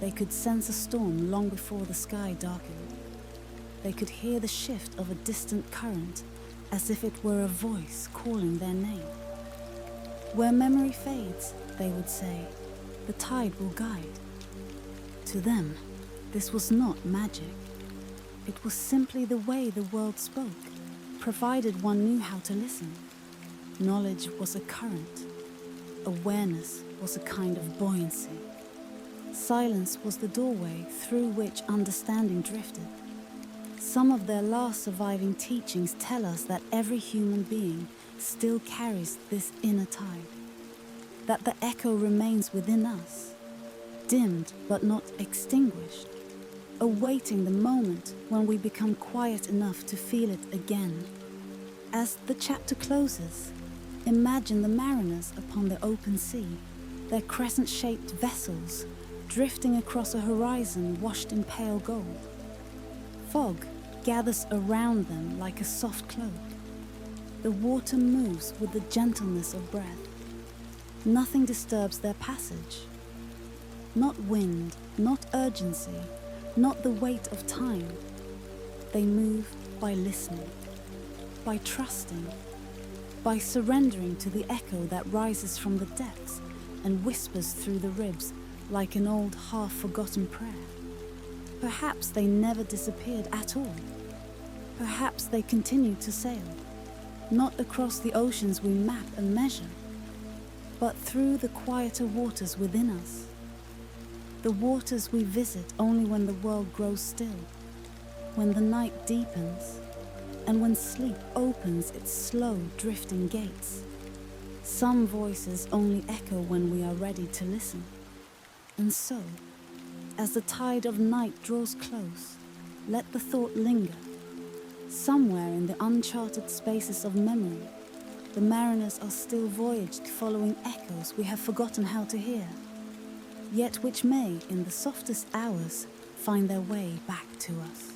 They could sense a storm long before the sky darkened. They could hear the shift of a distant current as if it were a voice calling their name. Where memory fades, they would say, the tide will guide. To them, this was not magic. It was simply the way the world spoke, provided one knew how to listen. Knowledge was a current. Awareness was a kind of buoyancy. Silence was the doorway through which understanding drifted. Some of their last surviving teachings tell us that every human being still carries this inner tide, that the echo remains within us, dimmed but not extinguished, awaiting the moment when we become quiet enough to feel it again. As the chapter closes, imagine the mariners upon the open sea, their crescent-shaped vessels drifting across a horizon washed in pale gold. Fog gathers around them like a soft cloak. The water moves with the gentleness of breath. Nothing disturbs their passage. Not wind, not urgency, not the weight of time. They move by listening, by trusting, by surrendering to the echo that rises from the depths and whispers through the ribs like an old half-forgotten prayer. Perhaps they never disappeared at all. Perhaps they continued to sail, not across the oceans we map and measure, but through the quieter waters within us. The waters we visit only when the world grows still, when the night deepens, and when sleep opens its slow, drifting gates. Some voices only echo when we are ready to listen. And so, as the tide of night draws close, let the thought linger. Somewhere in the uncharted spaces of memory, the mariners are still voyaged following echoes we have forgotten how to hear, yet which may, in the softest hours, find their way back to us.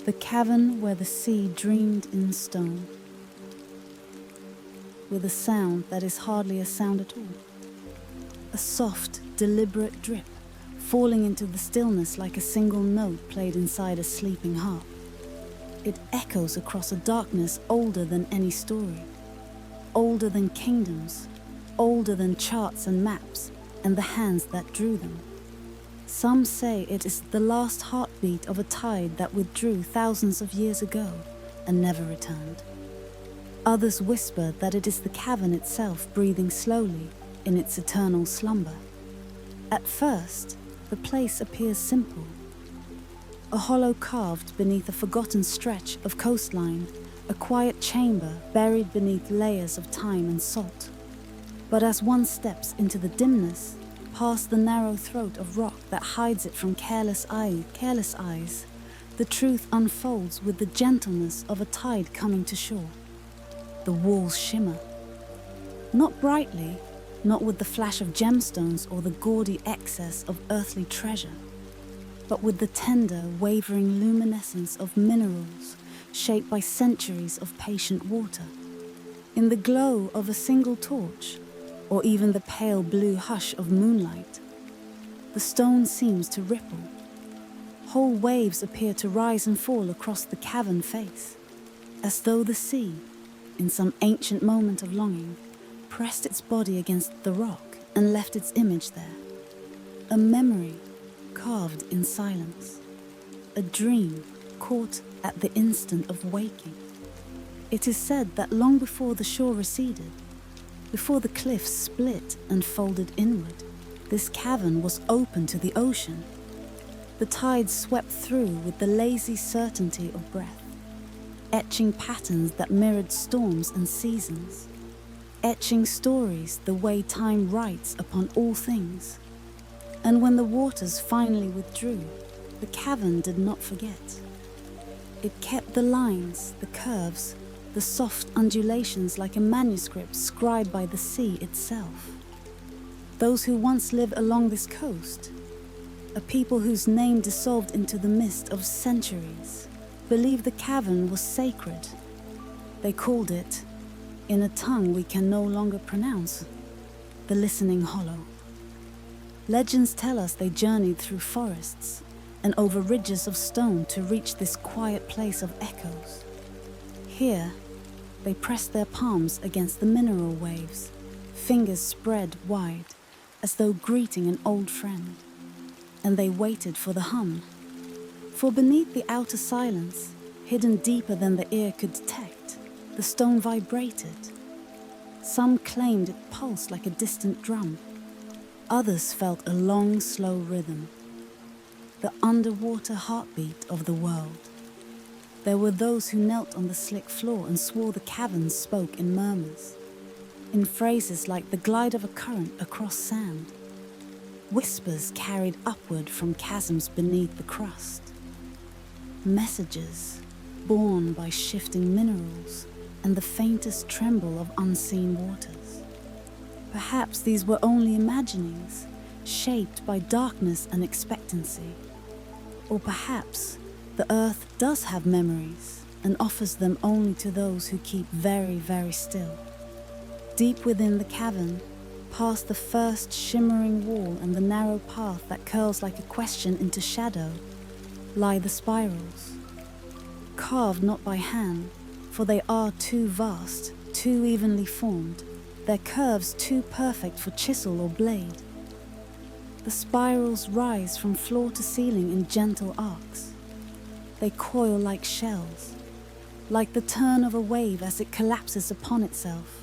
The cavern where the sea dreamed in stone, with a sound that is hardly a sound at all. A soft, deliberate drip, falling into the stillness like a single note played inside a sleeping harp. It echoes across a darkness older than any story, older than kingdoms, older than charts and maps, and the hands that drew them. Some say it is the last heartbeat of a tide that withdrew thousands of years ago and never returned. Others whisper that it is the cavern itself breathing slowly in its eternal slumber. At first, the place appears simple. A hollow carved beneath a forgotten stretch of coastline, a quiet chamber buried beneath layers of time and salt. But as one steps into the dimness, past the narrow throat of rock that hides it from careless eyes, the truth unfolds with the gentleness of a tide coming to shore. The walls shimmer. Not brightly, not with the flash of gemstones or the gaudy excess of earthly treasure, but with the tender, wavering luminescence of minerals shaped by centuries of patient water. In the glow of a single torch, or even the pale blue hush of moonlight, the stone seems to ripple. Whole waves appear to rise and fall across the cavern face, as though the sea, in some ancient moment of longing, pressed its body against the rock and left its image there. A memory carved in silence. A dream caught at the instant of waking. It is said that long before the shore receded, before the cliffs split and folded inward, this cavern was open to the ocean. The tide swept through with the lazy certainty of breath, etching patterns that mirrored storms and seasons, etching stories the way time writes upon all things. And when the waters finally withdrew, the cavern did not forget. It kept the lines, the curves, the soft undulations like a manuscript scribed by the sea itself. Those who once lived along this coast, a people whose name dissolved into the mist of centuries, believed the cavern was sacred. They called it, in a tongue we can no longer pronounce, the Listening Hollow. Legends tell us they journeyed through forests and over ridges of stone to reach this quiet place of echoes. Here, they pressed their palms against the mineral waves, fingers spread wide, as though greeting an old friend. And they waited for the hum. For beneath the outer silence, hidden deeper than the ear could detect, the stone vibrated. Some claimed it pulsed like a distant drum. Others felt a long, slow rhythm, the underwater heartbeat of the world. There were those who knelt on the slick floor and swore the cavern spoke in murmurs, in phrases like the glide of a current across sand, whispers carried upward from chasms beneath the crust, messages borne by shifting minerals and the faintest tremble of unseen waters. Perhaps these were only imaginings, shaped by darkness and expectancy. Or perhaps the earth does have memories and offers them only to those who keep very, very still. Deep within the cavern, past the first shimmering wall and the narrow path that curls like a question into shadow, lie the spirals. Carved not by hand, for they are too vast, too evenly formed, their curves too perfect for chisel or blade. The spirals rise from floor to ceiling in gentle arcs. They coil like shells, like the turn of a wave as it collapses upon itself,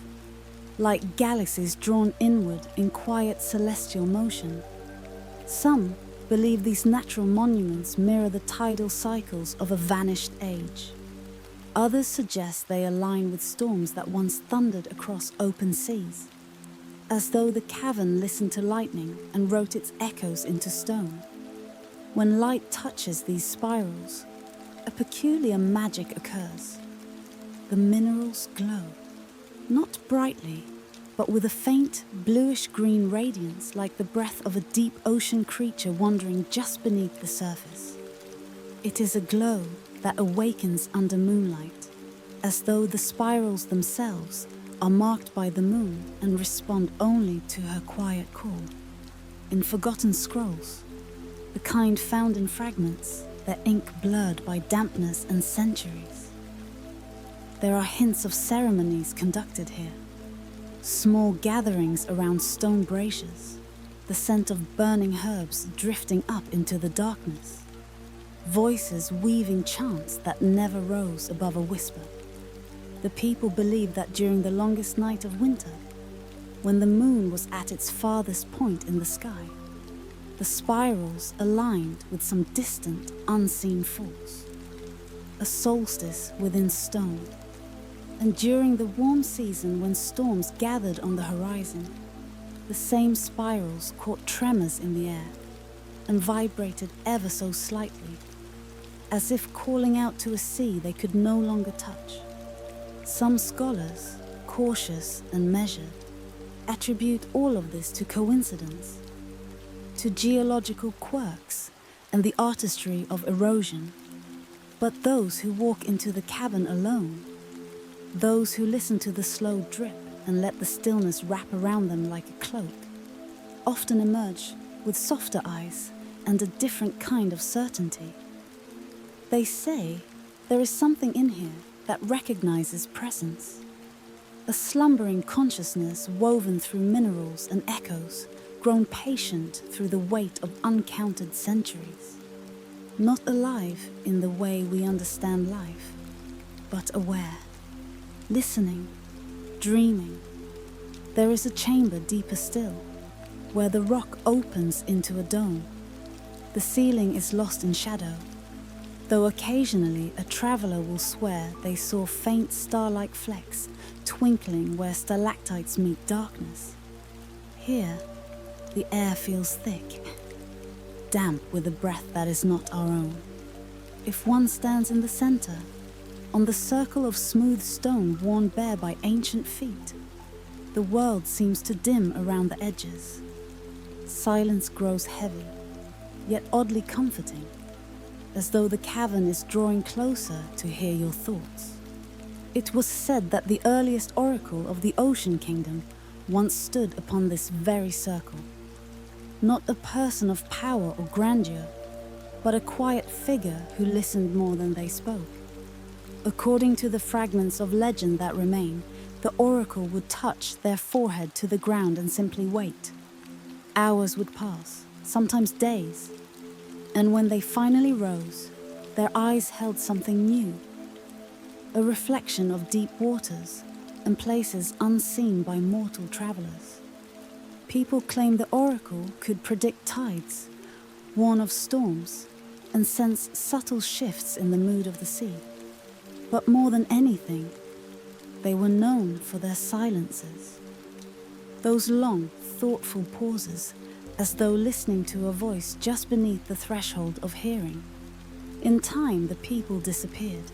like galaxies drawn inward in quiet celestial motion. Some believe these natural monuments mirror the tidal cycles of a vanished age. Others suggest they align with storms that once thundered across open seas, as though the cavern listened to lightning and wrote its echoes into stone. When light touches these spirals, a peculiar magic occurs. The minerals glow, not brightly, but with a faint bluish-green radiance like the breath of a deep ocean creature wandering just beneath the surface. It is a glow that awakens under moonlight, as though the spirals themselves are marked by the moon and respond only to her quiet call. In forgotten scrolls, the kind found in fragments, their ink blurred by dampness and centuries, there are hints of ceremonies conducted here. Small gatherings around stone braziers, the scent of burning herbs drifting up into the darkness, voices weaving chants that never rose above a whisper. The people believed that during the longest night of winter, when the moon was at its farthest point in the sky, the spirals aligned with some distant, unseen force, a solstice within stone. And during the warm season when storms gathered on the horizon, the same spirals caught tremors in the air and vibrated ever so slightly, as if calling out to a sea they could no longer touch. Some scholars, cautious and measured, attribute all of this to coincidence, to geological quirks and the artistry of erosion. But those who walk into the cavern alone, those who listen to the slow drip and let the stillness wrap around them like a cloak, often emerge with softer eyes and a different kind of certainty. They say there is something in here that recognizes presence, A slumbering consciousness woven through minerals and echoes, grown patient through the weight of uncounted centuries. Not alive in the way we understand life, but aware, listening, dreaming. There is a chamber deeper still, where the rock opens into a dome. The ceiling is lost in shadow, though occasionally a traveler will swear they saw faint star-like flecks twinkling where stalactites meet darkness. Here, the air feels thick, damp with a breath that is not our own. If one stands in the center, on the circle of smooth stone worn bare by ancient feet, the world seems to dim around the edges. Silence grows heavy, yet oddly comforting, as though the cavern is drawing closer to hear your thoughts. It was said that the earliest oracle of the Ocean Kingdom once stood upon this very circle. Not a person of power or grandeur, but a quiet figure who listened more than they spoke. According to the fragments of legend that remain, the oracle would touch their forehead to the ground and simply wait. Hours would pass, sometimes days, and when they finally rose, their eyes held something new. A reflection of deep waters and places unseen by mortal travelers. People claimed the oracle could predict tides, warn of storms, and sense subtle shifts in the mood of the sea. But more than anything, they were known for their silences. Those long, thoughtful pauses, as though listening to a voice just beneath the threshold of hearing. In time, the people disappeared.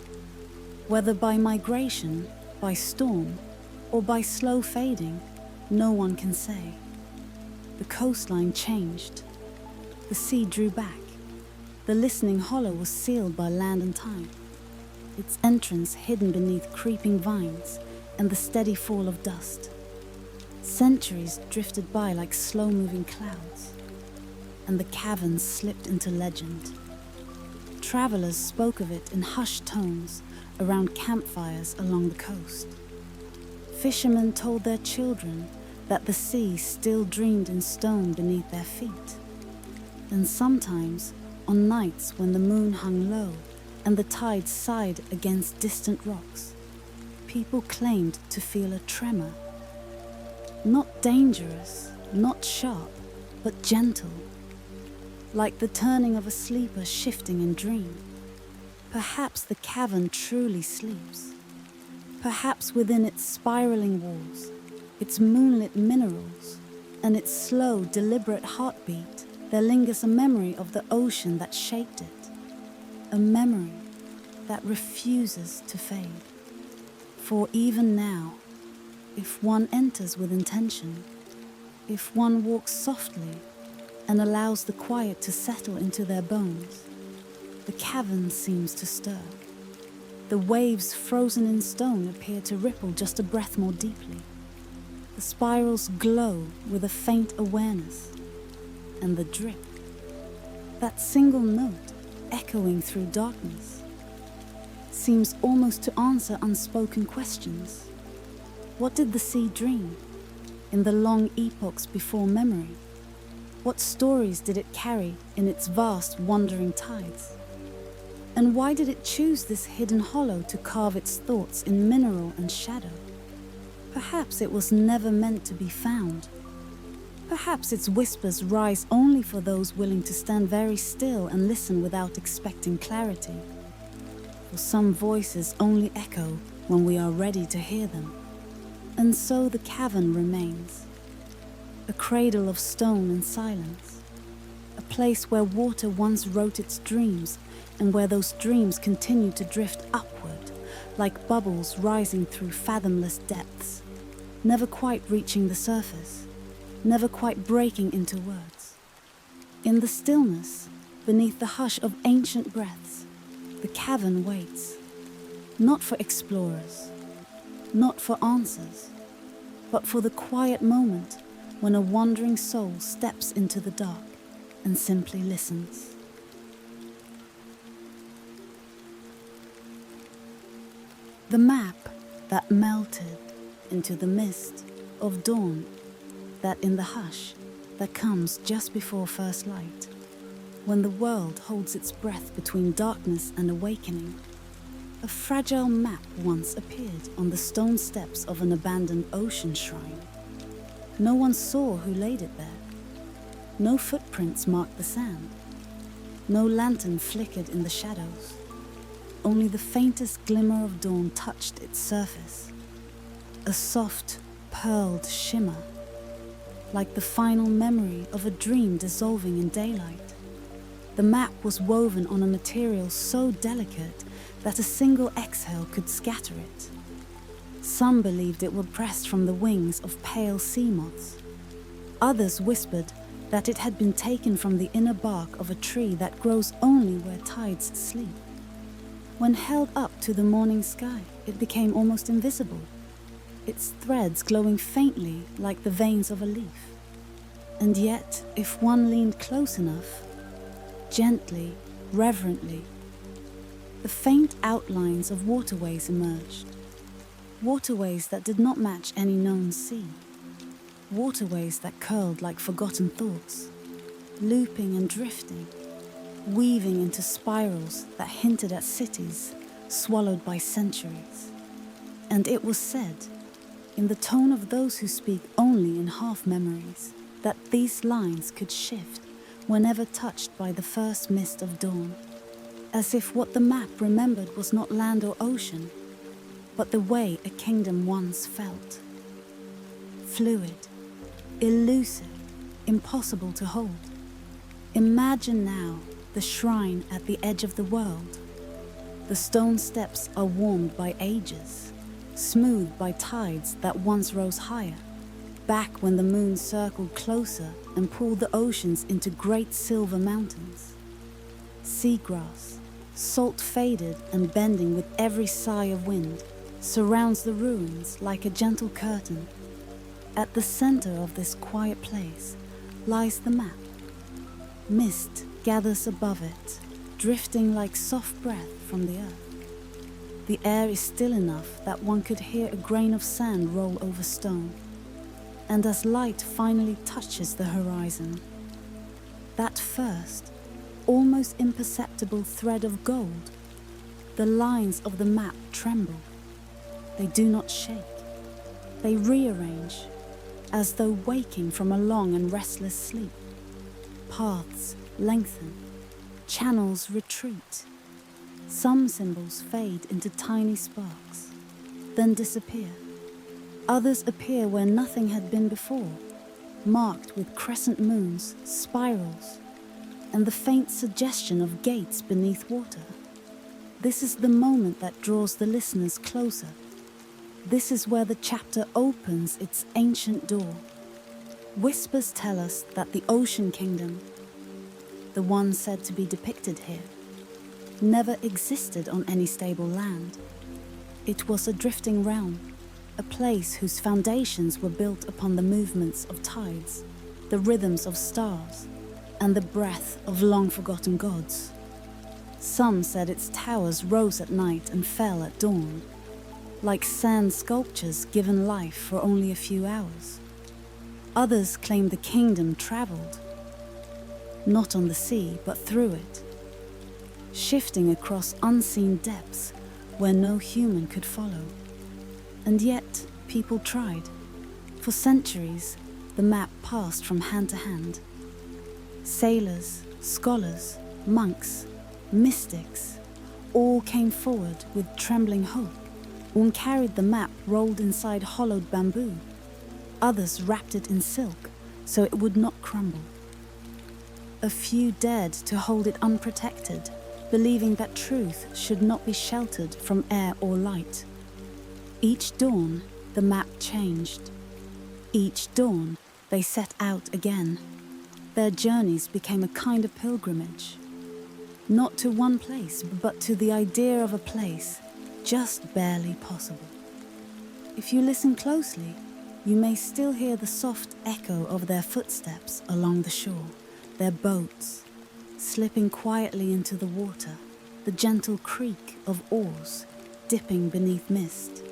Whether by migration, by storm, or by slow fading, no one can say. The coastline changed. The sea drew back. The listening hollow was sealed by land and time, its entrance hidden beneath creeping vines and the steady fall of dust. Centuries drifted by like slow-moving clouds, and the cavern slipped into legend. Travelers spoke of it in hushed tones around campfires along the coast. Fishermen told their children that the sea still dreamed in stone beneath their feet. And sometimes, on nights when the moon hung low and the tide sighed against distant rocks, people claimed to feel a tremor. Not dangerous, not sharp, but gentle, like the turning of a sleeper shifting in dream. Perhaps the cavern truly sleeps. Perhaps within its spiraling walls, its moonlit minerals, and its slow, deliberate heartbeat, there lingers a memory of the ocean that shaped it. A memory that refuses to fade. For even now, if one enters with intention, if one walks softly and allows the quiet to settle into their bones, the cavern seems to stir. The waves frozen in stone appear to ripple just a breath more deeply. The spirals glow with a faint awareness, and the drip, that single note echoing through darkness, seems almost to answer unspoken questions. What did the sea dream in the long epochs before memory? What stories did it carry in its vast wandering tides? And why did it choose this hidden hollow to carve its thoughts in mineral and shadow? Perhaps it was never meant to be found. Perhaps its whispers rise only for those willing to stand very still and listen without expecting clarity. For some voices only echo when we are ready to hear them. And so the cavern remains, a cradle of stone and silence, a place where water once wrote its dreams and where those dreams continue to drift upward like bubbles rising through fathomless depths, never quite reaching the surface, never quite breaking into words. In the stillness, beneath the hush of ancient breaths, the cavern waits, not for explorers, not for answers, but for the quiet moment when a wandering soul steps into the dark and simply listens. The map that melted, into the mist of dawn, that in the hush that comes just before first light, when the world holds its breath between darkness and awakening, a fragile map once appeared on the stone steps of an abandoned ocean shrine. No one saw who laid it there. No footprints marked the sand. No lantern flickered in the shadows. Only the faintest glimmer of dawn touched its surface. A soft, pearled shimmer, like the final memory of a dream dissolving in daylight. The map was woven on a material so delicate that a single exhale could scatter it. Some believed it were pressed from the wings of pale sea moths. Others whispered that it had been taken from the inner bark of a tree that grows only where tides sleep. When held up to the morning sky, it became almost invisible, its threads glowing faintly like the veins of a leaf. And yet, if one leaned close enough, gently, reverently, the faint outlines of waterways emerged. Waterways that did not match any known sea. Waterways that curled like forgotten thoughts, looping and drifting, weaving into spirals that hinted at cities swallowed by centuries. And it was said, in the tone of those who speak only in half memories, that these lines could shift whenever touched by the first mist of dawn, as if what the map remembered was not land or ocean, but the way a kingdom once felt. Fluid, elusive, impossible to hold. Imagine now the shrine at the edge of the world. The stone steps are warmed by ages, smoothed by tides that once rose higher, back when the moon circled closer and pulled the oceans into great silver mountains. Seagrass, salt faded and bending with every sigh of wind, surrounds the ruins like a gentle curtain. At the center of this quiet place lies the map. Mist gathers above it, drifting like soft breath from the earth. The air is still enough that one could hear a grain of sand roll over stone. And as light finally touches the horizon, that first, almost imperceptible thread of gold, the lines of the map tremble. They do not shake. They rearrange, as though waking from a long and restless sleep. Paths lengthen, channels retreat. Some symbols fade into tiny sparks, then disappear. Others appear where nothing had been before, marked with crescent moons, spirals, and the faint suggestion of gates beneath water. This is the moment that draws the listeners closer. This is where the chapter opens its ancient door. Whispers tell us that the Ocean Kingdom, the one said to be depicted here, never existed on any stable land. It was a drifting realm, a place whose foundations were built upon the movements of tides, the rhythms of stars, and the breath of long-forgotten gods. Some said its towers rose at night and fell at dawn, like sand sculptures given life for only a few hours. Others claimed the kingdom traveled, not on the sea, but through it, shifting across unseen depths where no human could follow. And yet, people tried. For centuries, the map passed from hand to hand. Sailors, scholars, monks, mystics, all came forward with trembling hope. One carried the map rolled inside hollowed bamboo. Others wrapped it in silk so it would not crumble. A few dared to hold it unprotected, believing that truth should not be sheltered from air or light. Each dawn, the map changed. Each dawn, they set out again. Their journeys became a kind of pilgrimage. Not to one place, but to the idea of a place just barely possible. If you listen closely, you may still hear the soft echo of their footsteps along the shore, their boats slipping quietly into the water, the gentle creak of oars dipping beneath mist.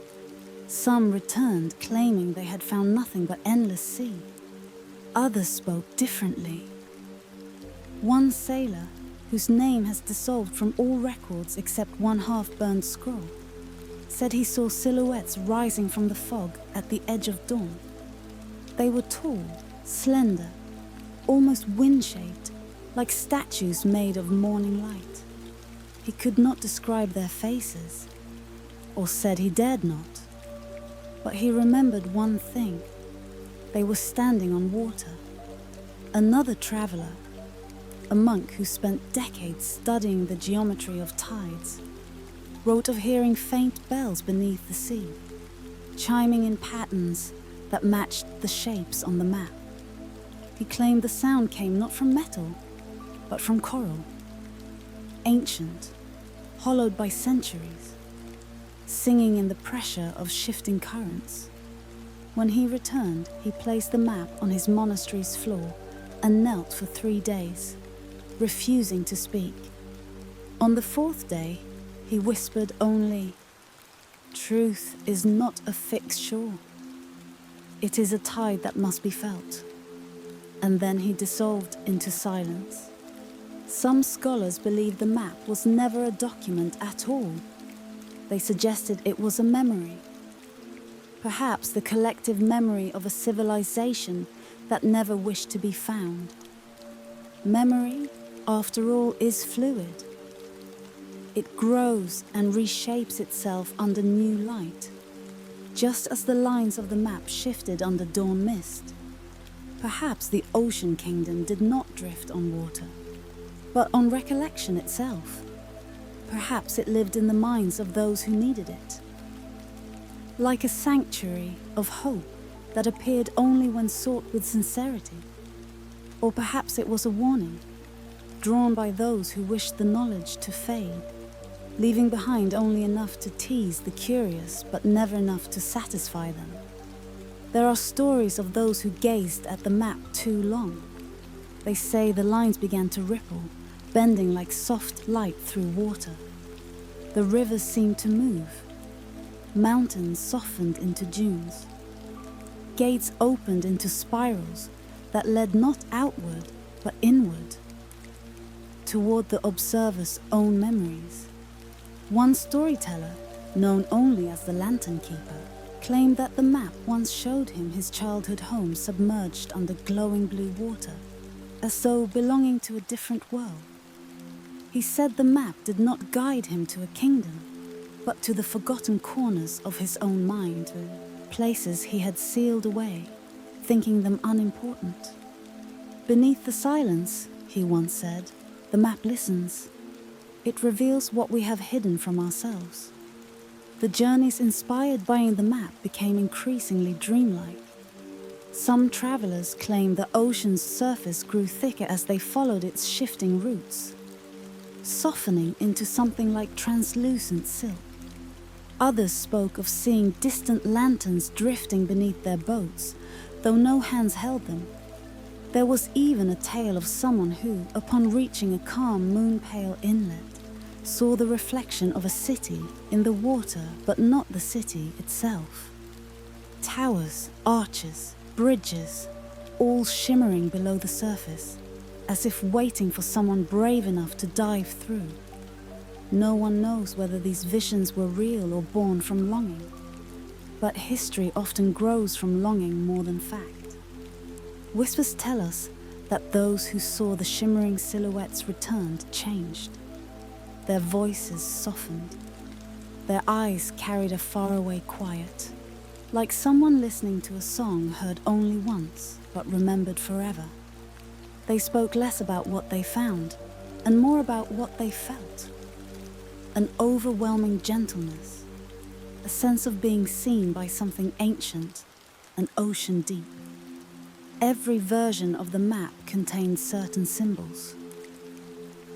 Some returned claiming they had found nothing but endless sea. Others spoke differently. One sailor, whose name has dissolved from all records except one half-burned scroll, said he saw silhouettes rising from the fog at the edge of dawn. They were tall, slender, almost wind-shaped, like statues made of morning light. He could not describe their faces, or said he dared not. But he remembered one thing. They were standing on water. Another traveler, a monk who spent decades studying the geometry of tides, wrote of hearing faint bells beneath the sea, chiming in patterns that matched the shapes on the map. He claimed the sound came not from metal, but from coral, ancient, hollowed by centuries, singing in the pressure of shifting currents. When he returned, he placed the map on his monastery's floor and knelt for 3 days, refusing to speak. On the 4th day, he whispered only, "Truth is not a fixed shore. It is a tide that must be felt." And then he dissolved into silence. Some scholars believe the map was never a document at all. They suggested it was a memory. Perhaps the collective memory of a civilization that never wished to be found. Memory, after all, is fluid. It grows and reshapes itself under new light, just as the lines of the map shifted under dawn mist. Perhaps the ocean kingdom did not drift on water, but on recollection itself. Perhaps it lived in the minds of those who needed it, like a sanctuary of hope that appeared only when sought with sincerity. Or perhaps it was a warning, drawn by those who wished the knowledge to fade, leaving behind only enough to tease the curious but never enough to satisfy them. There are stories of those who gazed at the map too long. They say the lines began to ripple, bending like soft light through water. The rivers seemed to move. Mountains softened into dunes. Gates opened into spirals that led not outward, but inward, toward the observer's own memories. One storyteller, known only as the Lantern Keeper, claimed that the map once showed him his childhood home submerged under glowing blue water, as though belonging to a different world. He said the map did not guide him to a kingdom, but to the forgotten corners of his own mind, to places he had sealed away, thinking them unimportant. Beneath the silence, he once said, the map listens. It reveals what we have hidden from ourselves. The journeys inspired by the map became increasingly dreamlike. Some travelers claim the ocean's surface grew thicker as they followed its shifting routes, softening into something like translucent silk. Others spoke of seeing distant lanterns drifting beneath their boats, though no hands held them. There was even a tale of someone who, upon reaching a calm, moon-pale inlet, saw the reflection of a city in the water, but not the city itself. Towers, arches, bridges, all shimmering below the surface, as if waiting for someone brave enough to dive through. No one knows whether these visions were real or born from longing, but history often grows from longing more than fact. Whispers tell us that those who saw the shimmering silhouettes returned changed. Their voices softened. Their eyes carried a faraway quiet, like someone listening to a song heard only once, but remembered forever. They spoke less about what they found, and more about what they felt. An overwhelming gentleness, a sense of being seen by something ancient and ocean deep. Every version of the map contained certain symbols,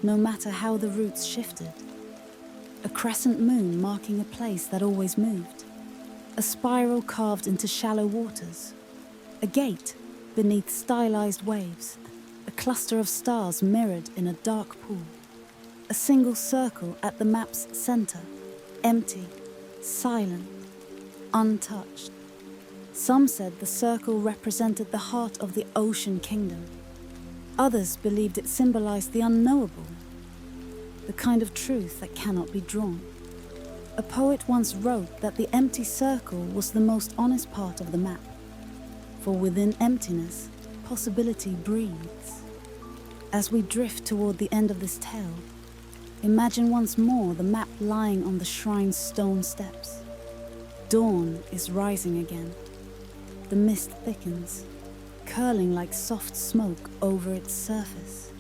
no matter how the routes shifted. A crescent moon marking a place that always moved, a spiral carved into shallow waters, a gate beneath stylized waves, a cluster of stars mirrored in a dark pool, a single circle at the map's center, empty, silent, untouched. Some said the circle represented the heart of the ocean kingdom. Others believed it symbolized the unknowable, the kind of truth that cannot be drawn. A poet once wrote that the empty circle was the most honest part of the map, for within emptiness, possibility breathes. As we drift toward the end of this tale, imagine once more the map lying on the shrine's stone steps. Dawn is rising again. The mist thickens, curling like soft smoke over its surface.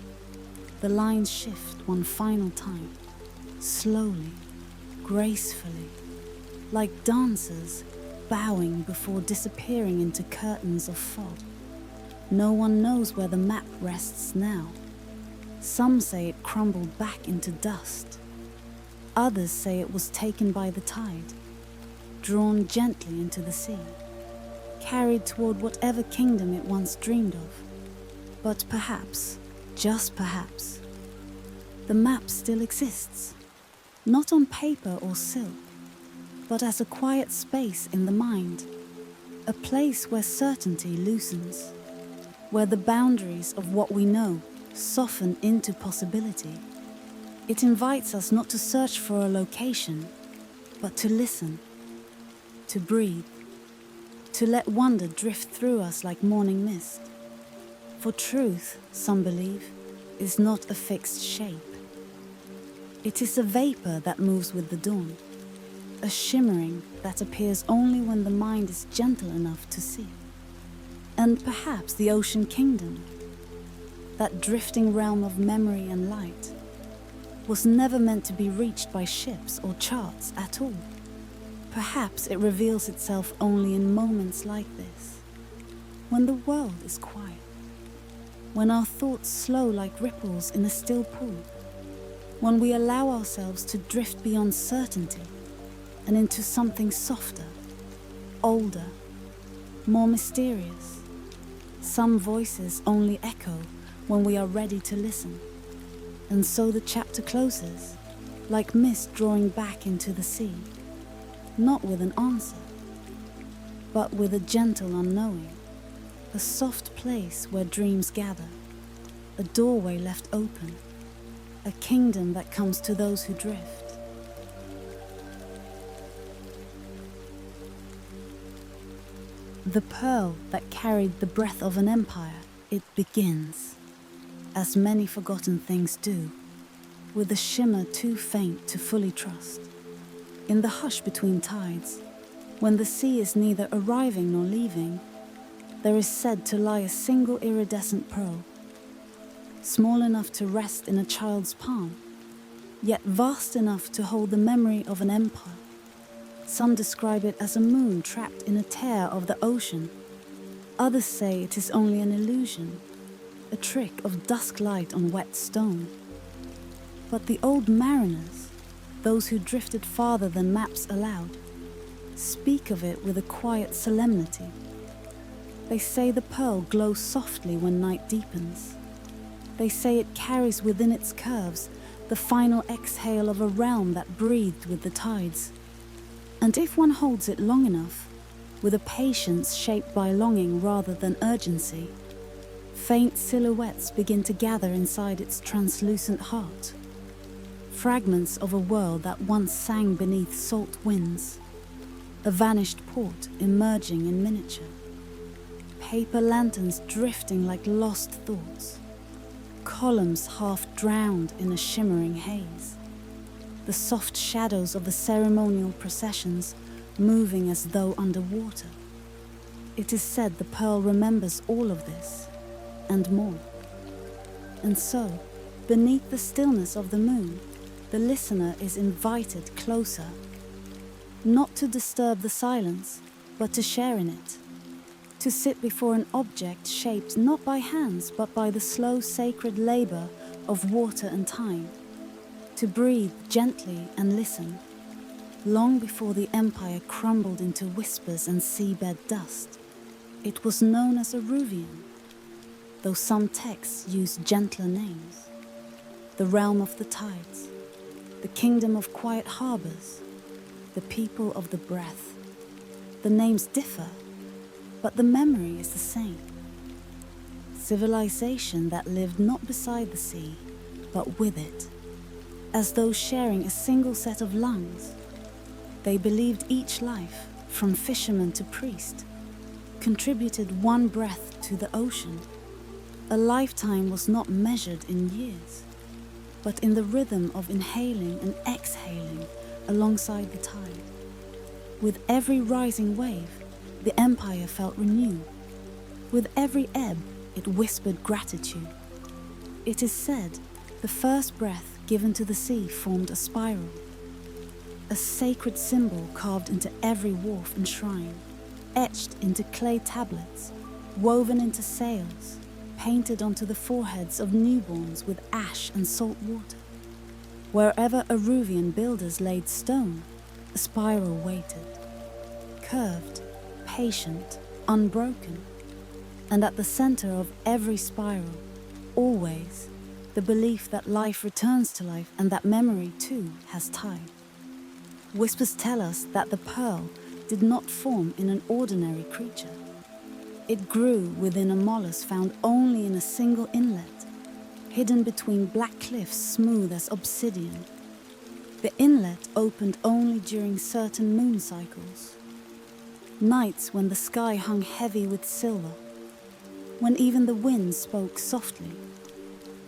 The lines shift one final time, slowly, gracefully, like dancers bowing before disappearing into curtains of fog. No one knows where the map rests now. Some say it crumbled back into dust. Others say it was taken by the tide, drawn gently into the sea, carried toward whatever kingdom it once dreamed of. But perhaps, just perhaps, the map still exists, not on paper or silk, but as a quiet space in the mind, a place where certainty loosens, where the boundaries of what we know soften into possibility. It invites us not to search for a location, but to listen, to breathe, to let wonder drift through us like morning mist. For truth, some believe, is not a fixed shape. It is a vapor that moves with the dawn, a shimmering that appears only when the mind is gentle enough to see. And perhaps the ocean kingdom, that drifting realm of memory and light, was never meant to be reached by ships or charts at all. Perhaps it reveals itself only in moments like this, when the world is quiet, when our thoughts slow like ripples in a still pool, when we allow ourselves to drift beyond certainty and into something softer, older, more mysterious. Some voices only echo when we are ready to listen. And so the chapter closes, like mist drawing back into the sea, not with an answer, but with a gentle unknowing, a soft place where dreams gather, a doorway left open, a kingdom that comes to those who drift. The pearl that carried the breath of an empire, it begins, as many forgotten things do, with a shimmer too faint to fully trust. In the hush between tides, when the sea is neither arriving nor leaving, there is said to lie a single iridescent pearl, small enough to rest in a child's palm, yet vast enough to hold the memory of an empire. Some describe it as a moon trapped in a tear of the ocean. Others say it is only an illusion, a trick of dusk light on wet stone. But the old mariners, those who drifted farther than maps allowed, speak of it with a quiet solemnity. They say the pearl glows softly when night deepens. They say it carries within its curves the final exhale of a realm that breathed with the tides. And if one holds it long enough, with a patience shaped by longing rather than urgency, faint silhouettes begin to gather inside its translucent heart. Fragments of a world that once sang beneath salt winds, a vanished port emerging in miniature, paper lanterns drifting like lost thoughts, columns half drowned in a shimmering haze, the soft shadows of the ceremonial processions moving as though underwater. It is said the pearl remembers all of this, and more. And so, beneath the stillness of the moon, the listener is invited closer, not to disturb the silence, but to share in it, to sit before an object shaped not by hands, but by the slow sacred labor of water and time, to breathe gently and listen, long before the empire crumbled into whispers and seabed dust. It was known as Aruvian, though some texts use gentler names. The realm of the tides, the kingdom of quiet harbors, the people of the breath, The names differ, but the memory is the same. Civilization that lived not beside the sea, but with it, as though sharing a single set of lungs. They believed each life, from fisherman to priest, contributed one breath to the ocean. A lifetime was not measured in years, but in the rhythm of inhaling and exhaling alongside the tide. With every rising wave, the empire felt renewed. With every ebb, it whispered gratitude. It is said the first breath given to the sea formed a spiral, a sacred symbol carved into every wharf and shrine, etched into clay tablets, woven into sails, painted onto the foreheads of newborns with ash and salt water. Wherever Aruvian builders laid stone, a spiral waited, curved, patient, unbroken, and at the center of every spiral, always, the belief that life returns to life and that memory too has time. Whispers tell us that the pearl did not form in an ordinary creature. It grew within a mollusk found only in a single inlet, hidden between black cliffs smooth as obsidian. The inlet opened only during certain moon cycles, nights when the sky hung heavy with silver, when even the wind spoke softly.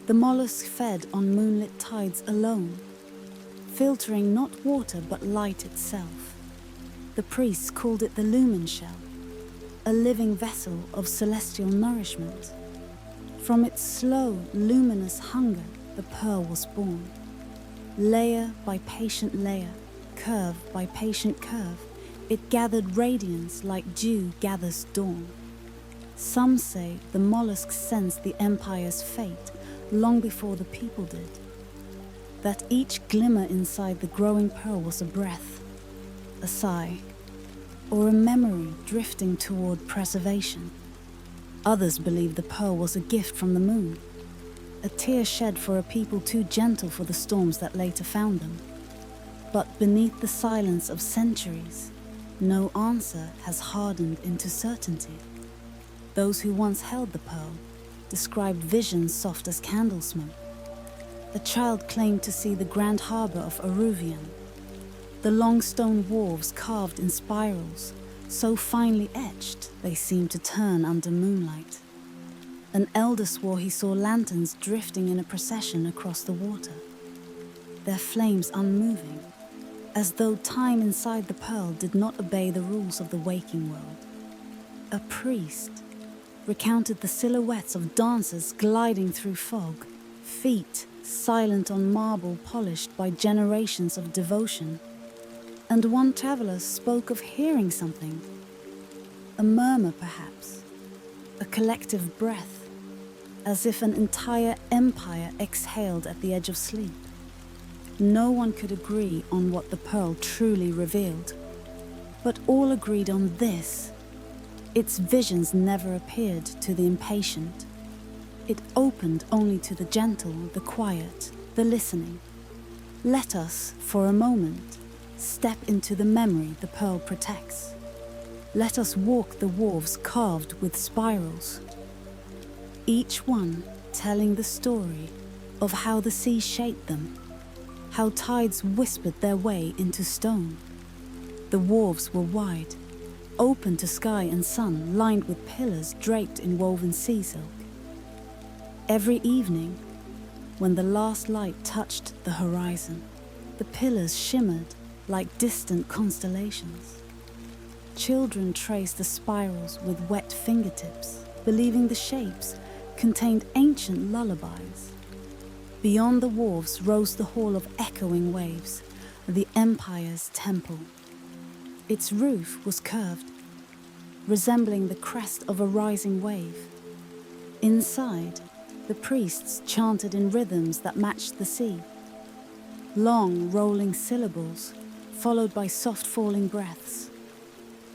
The mollusk fed on moonlit tides alone, filtering not water but light itself. The priests called it the lumen shell, a living vessel of celestial nourishment. From its slow, luminous hunger, the pearl was born. Layer by patient layer, curve by patient curve, it gathered radiance like dew gathers dawn. Some say the mollusk sensed the empire's fate long before the people did. That each glimmer inside the growing pearl was a breath, a sigh, or a memory drifting toward preservation. Others believe the pearl was a gift from the moon, a tear shed for a people too gentle for the storms that later found them. But beneath the silence of centuries, no answer has hardened into certainty. Those who once held the pearl described visions soft as candle smoke. A child claimed to see the grand harbor of Aruvian, the long stone wharves carved in spirals, so finely etched they seemed to turn under moonlight. An elder swore he saw lanterns drifting in a procession across the water, their flames unmoving, as though time inside the pearl did not obey the rules of the waking world. A priest recounted the silhouettes of dancers gliding through fog, feet silent on marble polished by generations of devotion. And one traveler spoke of hearing something, a murmur perhaps, a collective breath, as if an entire empire exhaled at the edge of sleep. No one could agree on what the pearl truly revealed, but all agreed on this: its visions never appeared to the impatient. It opened only to the gentle, the quiet, the listening. Let us, for a moment, step into the memory the pearl protects. Let us walk the wharves carved with spirals, each one telling the story of how the sea shaped them, how tides whispered their way into stone. The wharves were wide, open to sky and sun, lined with pillars draped in woven sea silk. Every evening, when the last light touched the horizon, the pillars shimmered like distant constellations. Children traced the spirals with wet fingertips, believing the shapes contained ancient lullabies. Beyond the wharves rose the hall of echoing waves, the empire's temple. Its roof was curved, resembling the crest of a rising wave. Inside, the priests chanted in rhythms that matched the sea. Long, rolling syllables, followed by soft falling breaths.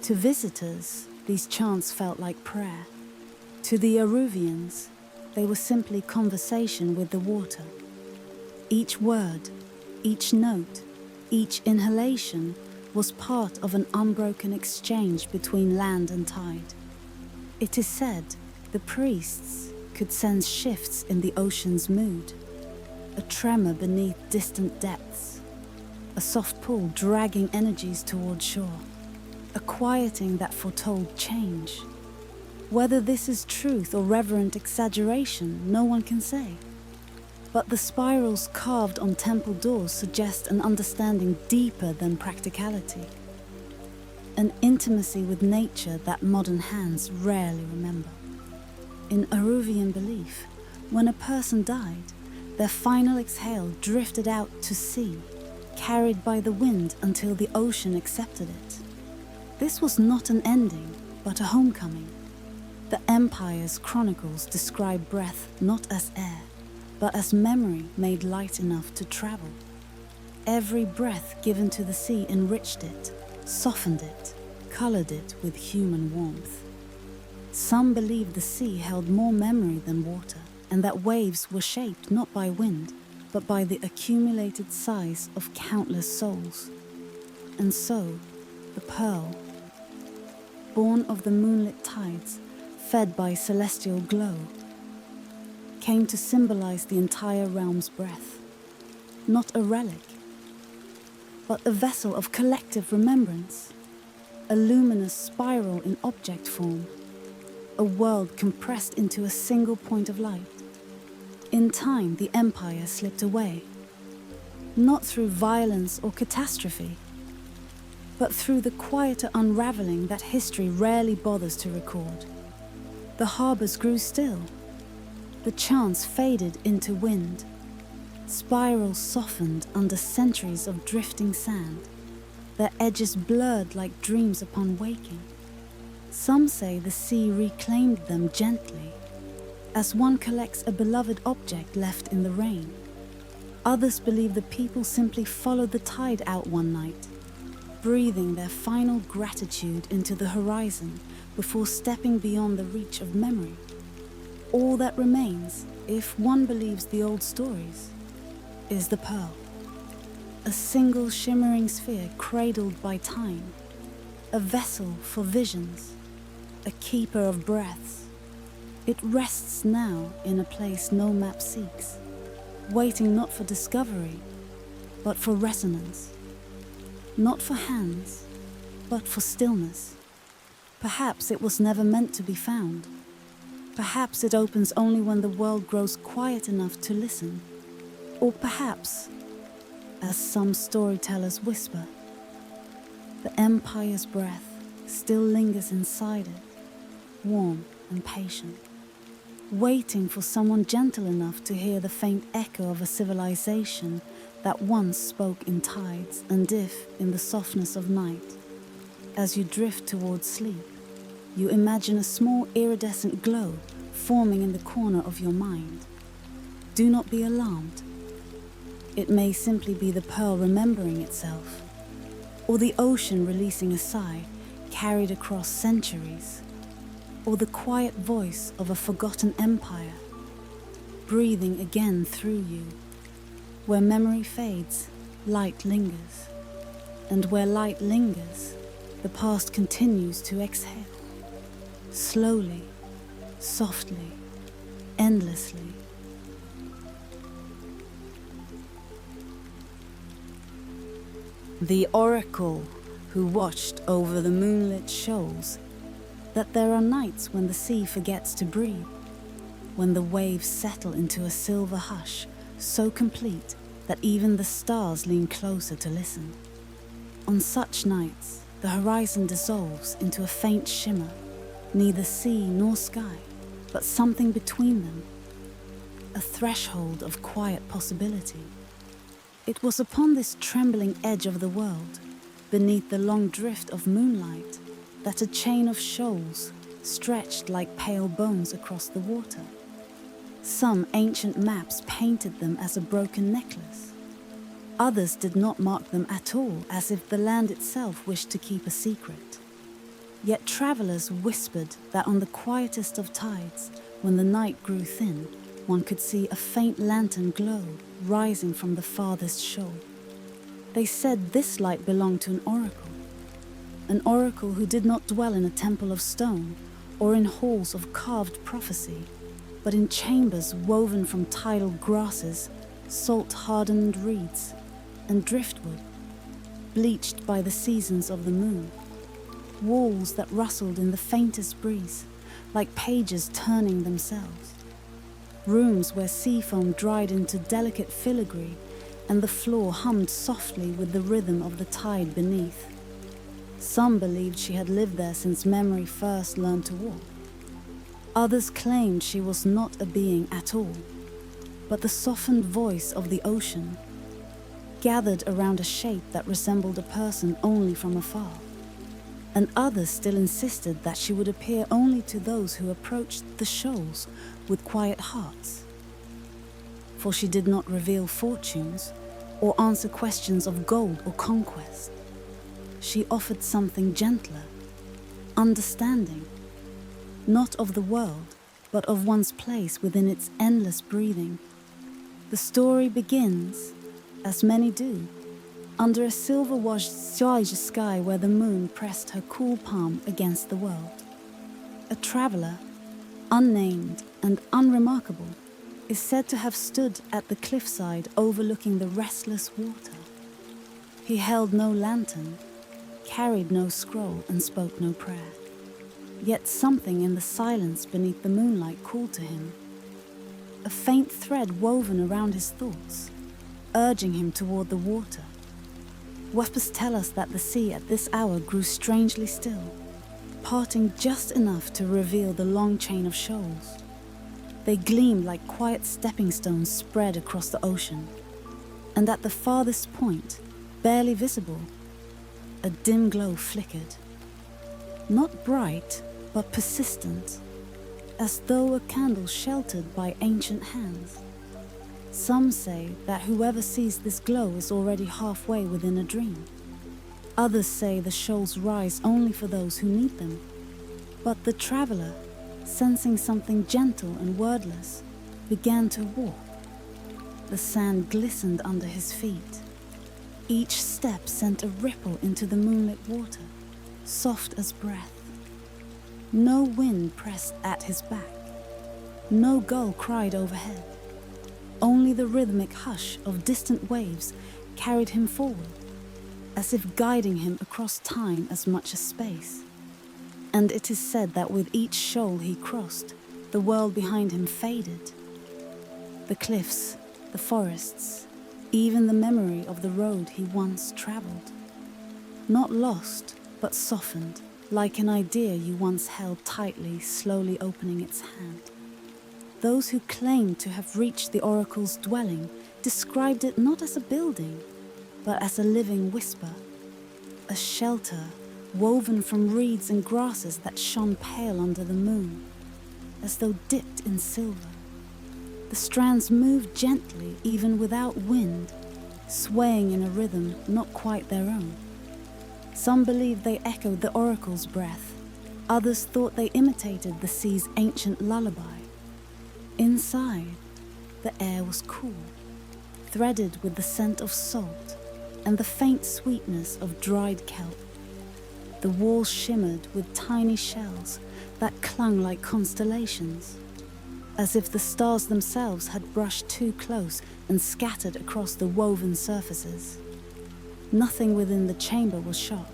To visitors, these chants felt like prayer. To the Aruvians, they were simply conversation with the water. Each word, each note, each inhalation was part of an unbroken exchange between land and tide. It is said the priests could sense shifts in the ocean's mood, a tremor beneath distant depths, a soft pull dragging energies toward shore, a quieting that foretold change. Whether this is truth or reverent exaggeration, no one can say. But the spirals carved on temple doors suggest an understanding deeper than practicality, an intimacy with nature that modern hands rarely remember. In Aruvian belief, when a person died, their final exhale drifted out to sea, carried by the wind until the ocean accepted it. This was not an ending, but a homecoming. The Empire's chronicles describe breath not as air, but as memory made light enough to travel. Every breath given to the sea enriched it, softened it, colored it with human warmth. Some believe the sea held more memory than water, and that waves were shaped not by wind, but by the accumulated sighs of countless souls. And so, the pearl, born of the moonlit tides, fed by celestial glow, came to symbolize the entire realm's breath. Not a relic, but a vessel of collective remembrance, a luminous spiral in object form, a world compressed into a single point of light. In time, the Empire slipped away, not through violence or catastrophe, but through the quieter unraveling that history rarely bothers to record. The harbors grew still. The chants faded into wind. Spirals softened under centuries of drifting sand, their edges blurred like dreams upon waking. Some say the sea reclaimed them gently, as one collects a beloved object left in the rain. Others believe the people simply followed the tide out one night, breathing their final gratitude into the horizon before stepping beyond the reach of memory. All that remains, if one believes the old stories, is the pearl. A single shimmering sphere cradled by time, a vessel for visions, a keeper of breaths. It rests now in a place no map seeks, waiting not for discovery, but for resonance. Not for hands, but for stillness. Perhaps it was never meant to be found. Perhaps it opens only when the world grows quiet enough to listen. Or perhaps, as some storytellers whisper, the Empire's breath still lingers inside it, warm and patient, waiting for someone gentle enough to hear the faint echo of a civilization that once spoke in tides and if in the softness of night. As you drift towards sleep, you imagine a small iridescent glow forming in the corner of your mind. Do not be alarmed. It may simply be the pearl remembering itself, or the ocean releasing a sigh carried across centuries, or the quiet voice of a forgotten empire, breathing again through you. Where memory fades, light lingers, and where light lingers, the past continues to exhale, slowly, softly, endlessly. The oracle who watched over the moonlit shoals that there are nights when the sea forgets to breathe, when the waves settle into a silver hush so complete that even the stars lean closer to listen. On such nights, the horizon dissolves into a faint shimmer, neither sea nor sky, but something between them, a threshold of quiet possibility. It was upon this trembling edge of the world, beneath the long drift of moonlight, that a chain of shoals stretched like pale bones across the water. Some ancient maps painted them as a broken necklace. Others did not mark them at all, as if the land itself wished to keep a secret. Yet travelers whispered that on the quietest of tides, when the night grew thin, one could see a faint lantern glow rising from the farthest shoal. They said this light belonged to an oracle who did not dwell in a temple of stone or in halls of carved prophecy, but in chambers woven from tidal grasses, salt-hardened reeds, and driftwood, bleached by the seasons of the moon, walls that rustled in the faintest breeze, like pages turning themselves, rooms where sea foam dried into delicate filigree and the floor hummed softly with the rhythm of the tide beneath. Some believed she had lived there since memory first learned to walk. Others claimed she was not a being at all, but the softened voice of the ocean, gathered around a shape that resembled a person only from afar. And others still insisted that she would appear only to those who approached the shoals with quiet hearts. For she did not reveal fortunes or answer questions of gold or conquest. She offered something gentler, understanding, not of the world, but of one's place within its endless breathing. The story begins, as many do, under a silver-washed sky where the moon pressed her cool palm against the world. A traveller, unnamed and unremarkable, is said to have stood at the cliffside overlooking the restless water. He held no lantern, carried no scroll, and spoke no prayer. Yet something in the silence beneath the moonlight called to him, a faint thread woven around his thoughts, urging him toward the water. Vespers tell us that the sea at this hour grew strangely still, parting just enough to reveal the long chain of shoals. They gleamed like quiet stepping stones spread across the ocean, and at the farthest point, barely visible, a dim glow flickered. Not bright, but persistent, as though a candle sheltered by ancient hands. Some say that whoever sees this glow is already halfway within a dream. Others say the shoals rise only for those who need them. But the traveller, sensing something gentle and wordless, began to walk. The sand glistened under his feet. Each step sent a ripple into the moonlit water, soft as breath. No wind pressed at his back. No gull cried overhead. Only the rhythmic hush of distant waves carried him forward, as if guiding him across time as much as space. And it is said that with each shoal he crossed, the world behind him faded. The cliffs, the forests, even the memory of the road he once traveled. Not lost, but softened, like an idea you once held tightly, slowly opening its hand. Those who claimed to have reached the oracle's dwelling described it not as a building, but as a living whisper, a shelter woven from reeds and grasses that shone pale under the moon, as though dipped in silver. The strands moved gently, even without wind, swaying in a rhythm not quite their own. Some believed they echoed the oracle's breath. Others thought they imitated the sea's ancient lullaby. Inside, the air was cool, threaded with the scent of salt and the faint sweetness of dried kelp. The walls shimmered with tiny shells that clung like constellations, as if the stars themselves had brushed too close and scattered across the woven surfaces. Nothing within the chamber was sharp.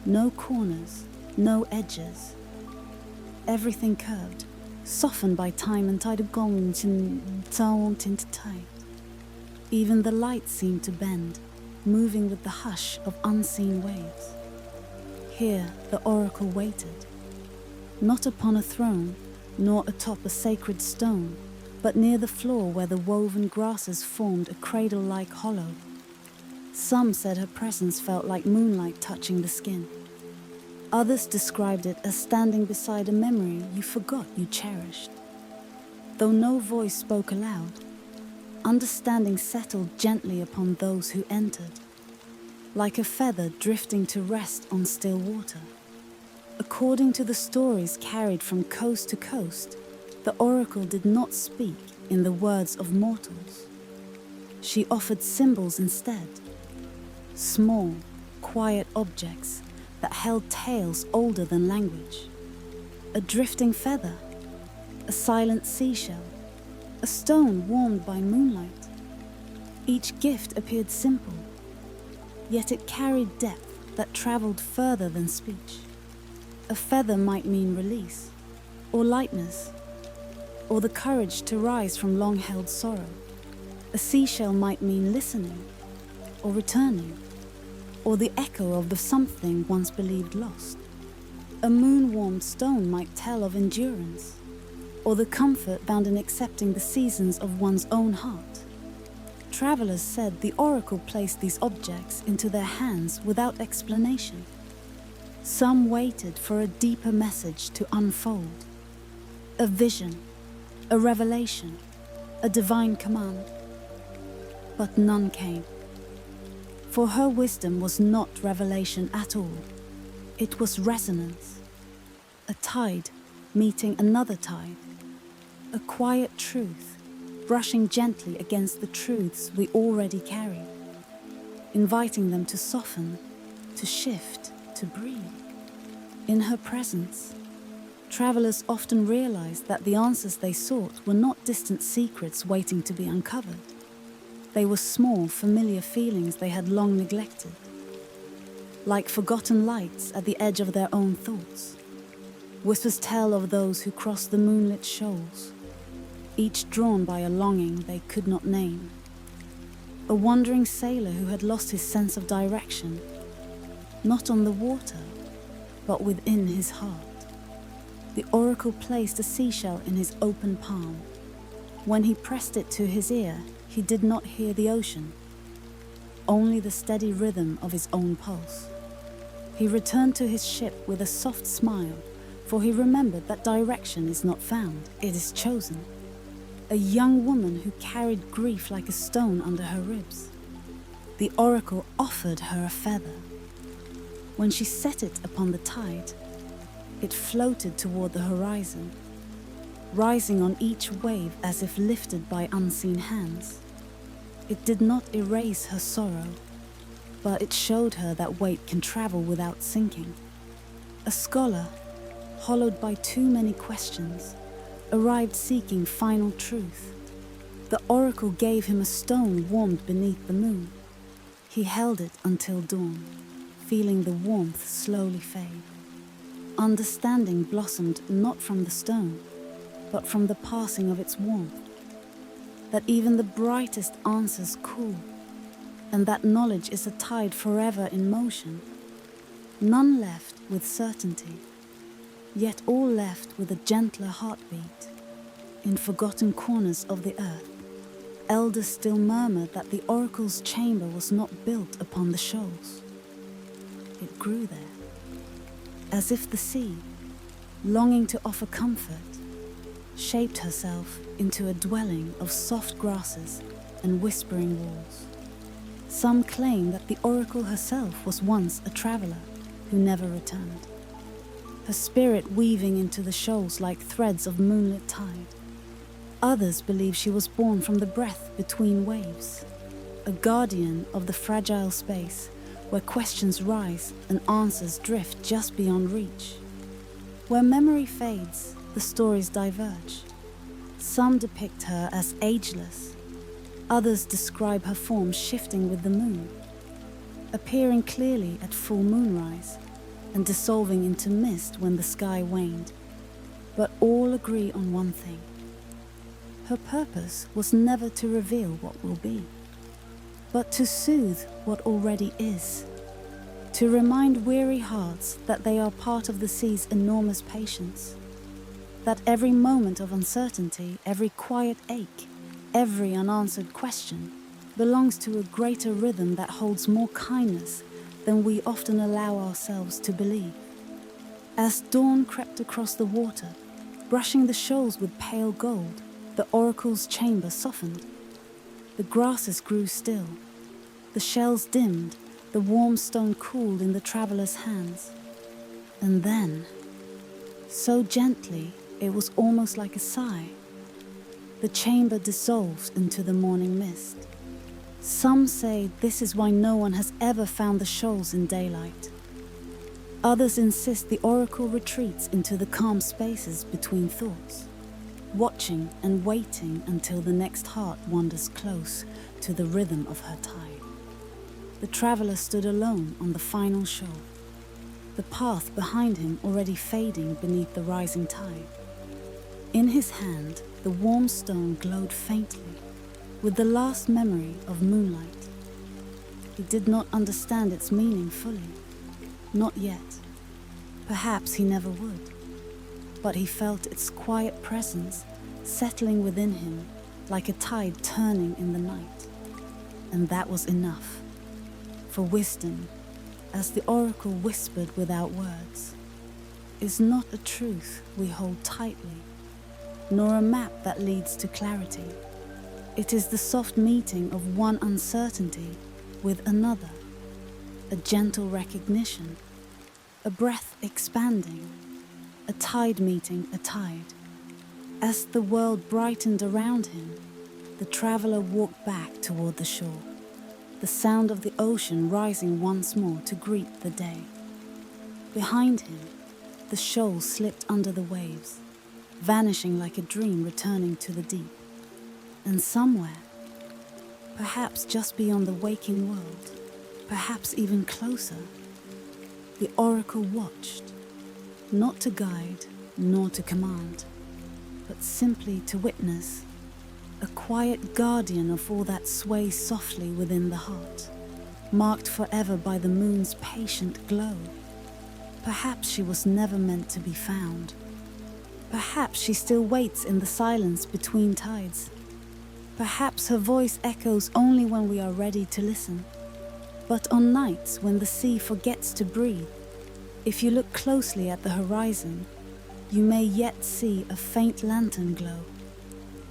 No corners, no edges. Everything curved, softened by time and tide. Even the light seemed to bend, moving with the hush of unseen waves. Here the oracle waited, not upon a throne, nor atop a sacred stone, but near the floor where the woven grasses formed a cradle-like hollow. Some said her presence felt like moonlight touching the skin. Others described it as standing beside a memory you forgot you cherished. Though no voice spoke aloud, understanding settled gently upon those who entered, like a feather drifting to rest on still water. According to the stories carried from coast to coast, the oracle did not speak in the words of mortals. She offered symbols instead, Small, quiet objects that held tales older than language. A drifting feather, a silent seashell, a stone warmed by moonlight. Each gift appeared simple, yet it carried depth that traveled further than speech. A feather might mean release, or lightness, or the courage to rise from long-held sorrow. A seashell might mean listening, or returning, or the echo of the something once believed lost. A moon-warmed stone might tell of endurance, or the comfort found in accepting the seasons of one's own heart. Travelers said the oracle placed these objects into their hands without explanation. Some waited for a deeper message to unfold. A vision, a revelation, a divine command. But none came. For her wisdom was not revelation at all. It was resonance. A tide meeting another tide. A quiet truth brushing gently against the truths we already carry, inviting them to soften, to shift, to breathe. In her presence, travelers often realized that the answers they sought were not distant secrets waiting to be uncovered. They were small, familiar feelings they had long neglected, like forgotten lights at the edge of their own thoughts. Whispers tell of those who crossed the moonlit shoals, each drawn by a longing they could not name. A wandering sailor who had lost his sense of direction, not on the water, but within his heart. The oracle placed a seashell in his open palm. When he pressed it to his ear, he did not hear the ocean, only the steady rhythm of his own pulse. He returned to his ship with a soft smile, for he remembered that direction is not found, it is chosen. A young woman who carried grief like a stone under her ribs. The oracle offered her a feather. When she set it upon the tide, it floated toward the horizon, rising on each wave as if lifted by unseen hands. It did not erase her sorrow, but it showed her that weight can travel without sinking. A scholar, hollowed by too many questions, arrived seeking final truth. The oracle gave him a stone warmed beneath the moon. He held it until dawn, feeling the warmth slowly fade. Understanding blossomed not from the stone, but from the passing of its warmth. That even the brightest answers cool, and that knowledge is a tide forever in motion. None left with certainty, yet all left with a gentler heartbeat. In forgotten corners of the earth, elders still murmured that the oracle's chamber was not built upon the shoals. It grew there, as if the sea, longing to offer comfort, shaped herself into a dwelling of soft grasses and whispering walls. Some claim that the oracle herself was once a traveler who never returned, her spirit weaving into the shoals like threads of moonlit tide. Others believe she was born from the breath between waves, a guardian of the fragile space where questions rise and answers drift just beyond reach. Where memory fades, the stories diverge. Some depict her as ageless, others describe her form shifting with the moon, appearing clearly at full moonrise and dissolving into mist when the sky waned. But all agree on one thing. Her purpose was never to reveal what will be, but to soothe what already is, to remind weary hearts that they are part of the sea's enormous patience, that every moment of uncertainty, every quiet ache, every unanswered question belongs to a greater rhythm that holds more kindness than we often allow ourselves to believe. As dawn crept across the water, brushing the shoals with pale gold, the oracle's chamber softened. The grasses grew still, the shells dimmed, the warm stone cooled in the traveler's hands. And then, so gently, it was almost like a sigh, the chamber dissolved into the morning mist. Some say this is why no one has ever found the shoals in daylight. Others insist the oracle retreats into the calm spaces between thoughts, watching and waiting until the next heart wanders close to the rhythm of her tide. The traveler stood alone on the final shore, the path behind him already fading beneath the rising tide. In his hand, the warm stone glowed faintly, with the last memory of moonlight. He did not understand its meaning fully, not yet. Perhaps he never would. But he felt its quiet presence settling within him like a tide turning in the night. And that was enough. For wisdom, as the oracle whispered without words, is not a truth we hold tightly, nor a map that leads to clarity. It is the soft meeting of one uncertainty with another, a gentle recognition, a breath expanding, a tide meeting a tide. As the world brightened around him, the traveler walked back toward the shore, the sound of the ocean rising once more to greet the day. Behind him, the shoal slipped under the waves, vanishing like a dream returning to the deep. And somewhere, perhaps just beyond the waking world, perhaps even closer, the oracle watched, not to guide nor to command, but simply to witness, a quiet guardian of all that sways softly within the heart, marked forever by the moon's patient glow. Perhaps she was never meant to be found. Perhaps she still waits in the silence between tides. Perhaps her voice echoes only when we are ready to listen. But on nights when the sea forgets to breathe, if you look closely at the horizon, you may yet see a faint lantern glow,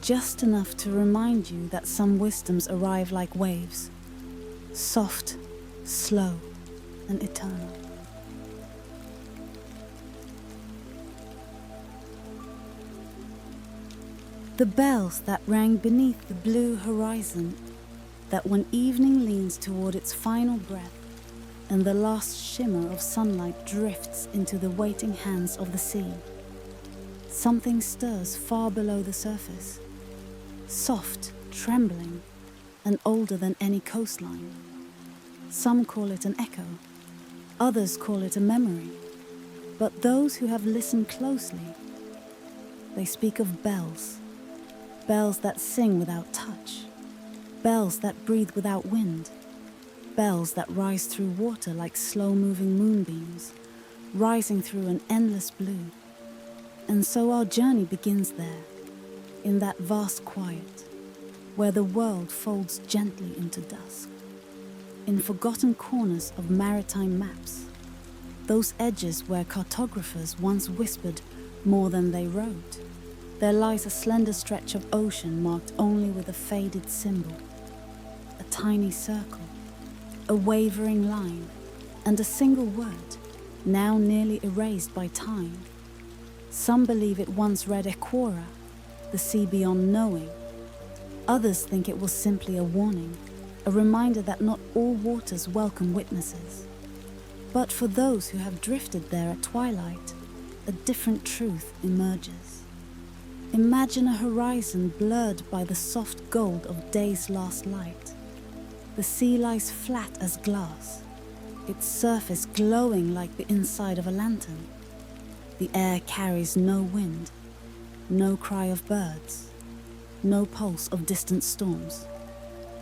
just enough to remind you that some wisdoms arrive like waves, soft, slow, and eternal. The bells that rang beneath the blue horizon, that when evening leans toward its final breath and the last shimmer of sunlight drifts into the waiting hands of the sea, something stirs far below the surface, soft, trembling, and older than any coastline. Some call it an echo, others call it a memory, but those who have listened closely, they speak of bells. Bells that sing without touch, bells that breathe without wind, bells that rise through water like slow-moving moonbeams, rising through an endless blue. And so our journey begins there, in that vast quiet, where the world folds gently into dusk, in forgotten corners of maritime maps, those edges where cartographers once whispered more than they wrote. There lies a slender stretch of ocean marked only with a faded symbol, a tiny circle, a wavering line, and a single word, now nearly erased by time. Some believe it once read Equora, the sea beyond knowing. Others think it was simply a warning, a reminder that not all waters welcome witnesses. But for those who have drifted there at twilight, a different truth emerges. Imagine a horizon blurred by the soft gold of day's last light. The sea lies flat as glass, its surface glowing like the inside of a lantern. The air carries no wind, no cry of birds, no pulse of distant storms.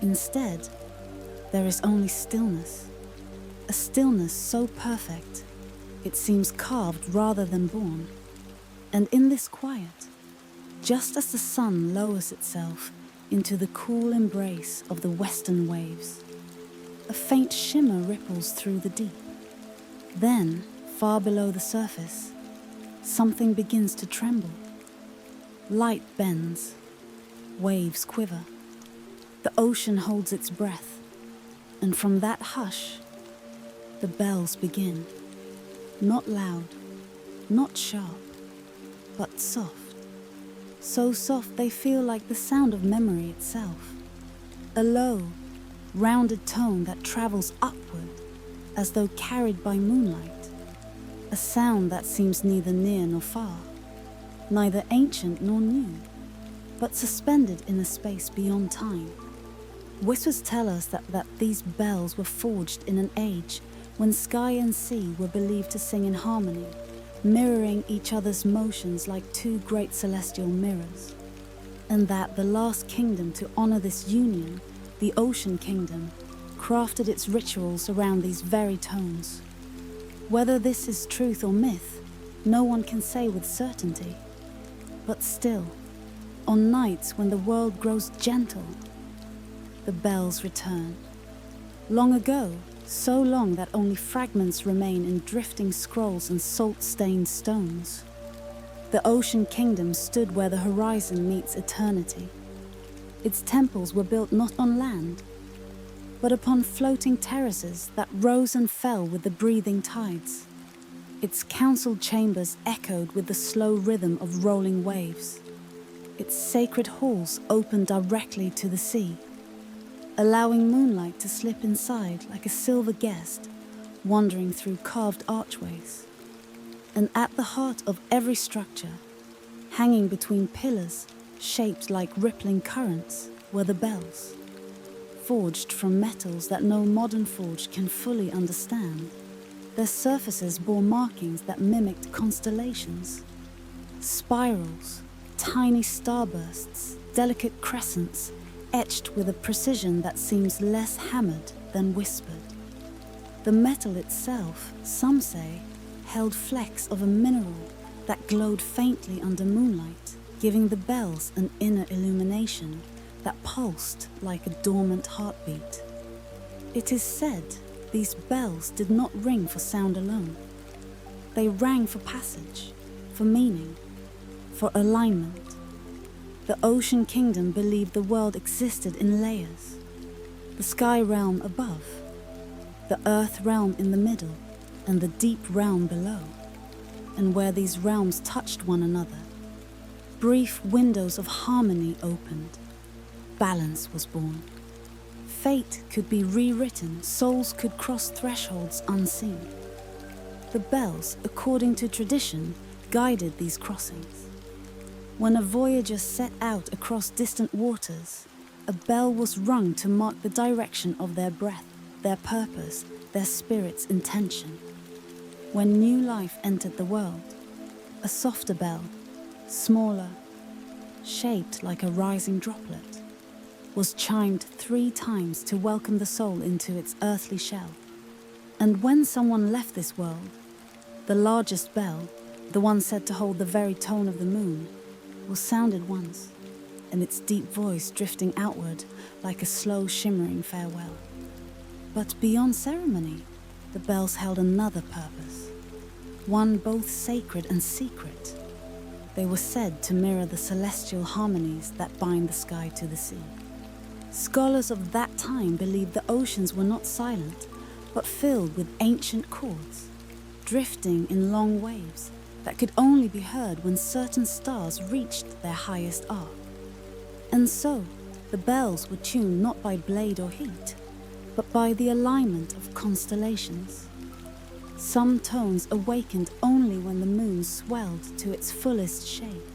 Instead, there is only stillness, a stillness so perfect, it seems carved rather than born. And in this quiet, just as the sun lowers itself into the cool embrace of the western waves, a faint shimmer ripples through the deep. Then, far below the surface, something begins to tremble. Light bends, waves quiver. The ocean holds its breath, and from that hush, the bells begin. Not loud, not sharp, but soft. So soft they feel like the sound of memory itself. A low, rounded tone that travels upward as though carried by moonlight, a sound that seems neither near nor far, neither ancient nor new, but suspended in a space beyond time. Whispers tell us that these bells were forged in an age when sky and sea were believed to sing in harmony, mirroring each other's motions like two great celestial mirrors, and that the last kingdom to honor this union, the Ocean Kingdom, crafted its rituals around these very tones. Whether this is truth or myth, no one can say with certainty. But still, on nights when the world grows gentle, the bells return. Long ago, so long that only fragments remain in drifting scrolls and salt-stained stones, the Ocean Kingdom stood where the horizon meets eternity. Its temples were built not on land, but upon floating terraces that rose and fell with the breathing tides. Its council chambers echoed with the slow rhythm of rolling waves. Its sacred halls opened directly to the sea, allowing moonlight to slip inside like a silver guest wandering through carved archways. And at the heart of every structure, hanging between pillars shaped like rippling currents, were the bells, forged from metals that no modern forge can fully understand. Their surfaces bore markings that mimicked constellations, spirals, tiny starbursts, delicate crescents, etched with a precision that seems less hammered than whispered. The metal itself, some say, held flecks of a mineral that glowed faintly under moonlight, giving the bells an inner illumination that pulsed like a dormant heartbeat. It is said these bells did not ring for sound alone. They rang for passage, for meaning, for alignment. The Ocean Kingdom believed the world existed in layers. The sky realm above, the earth realm in the middle, and the deep realm below. And where these realms touched one another, brief windows of harmony opened. Balance was born. Fate could be rewritten, souls could cross thresholds unseen. The bells, according to tradition, guided these crossings. When a voyager set out across distant waters, a bell was rung to mark the direction of their breath, their purpose, their spirit's intention. When new life entered the world, a softer bell, smaller, shaped like a rising droplet, was chimed 3 times to welcome the soul into its earthly shell. And when someone left this world, the largest bell, the one said to hold the very tone of the moon, was sounded once, and its deep voice drifting outward like a slow shimmering farewell. But beyond ceremony, the bells held another purpose, one both sacred and secret. They were said to mirror the celestial harmonies that bind the sky to the sea. Scholars of that time believed the oceans were not silent, but filled with ancient chords, drifting in long waves that could only be heard when certain stars reached their highest arc. And so, the bells were tuned not by blade or heat, but by the alignment of constellations. Some tones awakened only when the moon swelled to its fullest shape.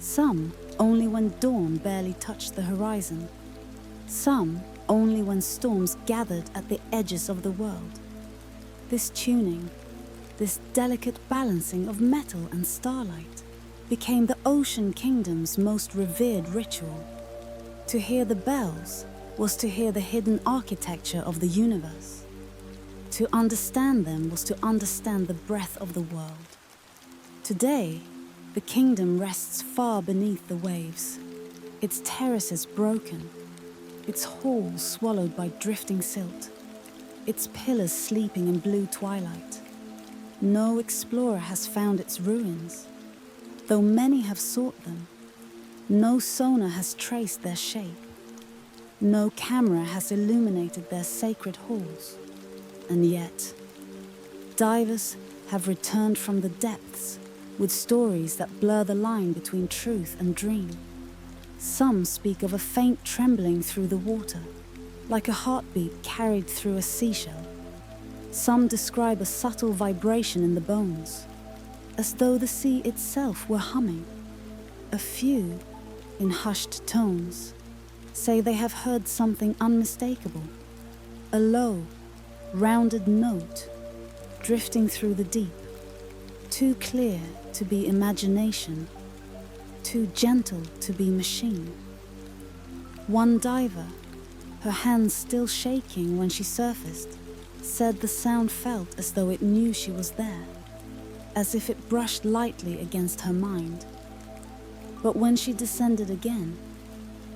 Some only when dawn barely touched the horizon. Some only when storms gathered at the edges of the world. This tuning, this delicate balancing of metal and starlight, became the Ocean Kingdom's most revered ritual. To hear the bells was to hear the hidden architecture of the universe. To understand them was to understand the breath of the world. Today, the kingdom rests far beneath the waves, its terraces broken, its halls swallowed by drifting silt, its pillars sleeping in blue twilight. No explorer has found its ruins, though many have sought them. No sonar has traced their shape. No camera has illuminated their sacred halls. And yet, divers have returned from the depths with stories that blur the line between truth and dream. Some speak of a faint trembling through the water, like a heartbeat carried through a seashell. Some describe a subtle vibration in the bones, as though the sea itself were humming. A few, in hushed tones, say they have heard something unmistakable, a low, rounded note drifting through the deep, too clear to be imagination, too gentle to be machine. One diver, her hands still shaking when she surfaced, said the sound felt as though it knew she was there, as if it brushed lightly against her mind. But when she descended again,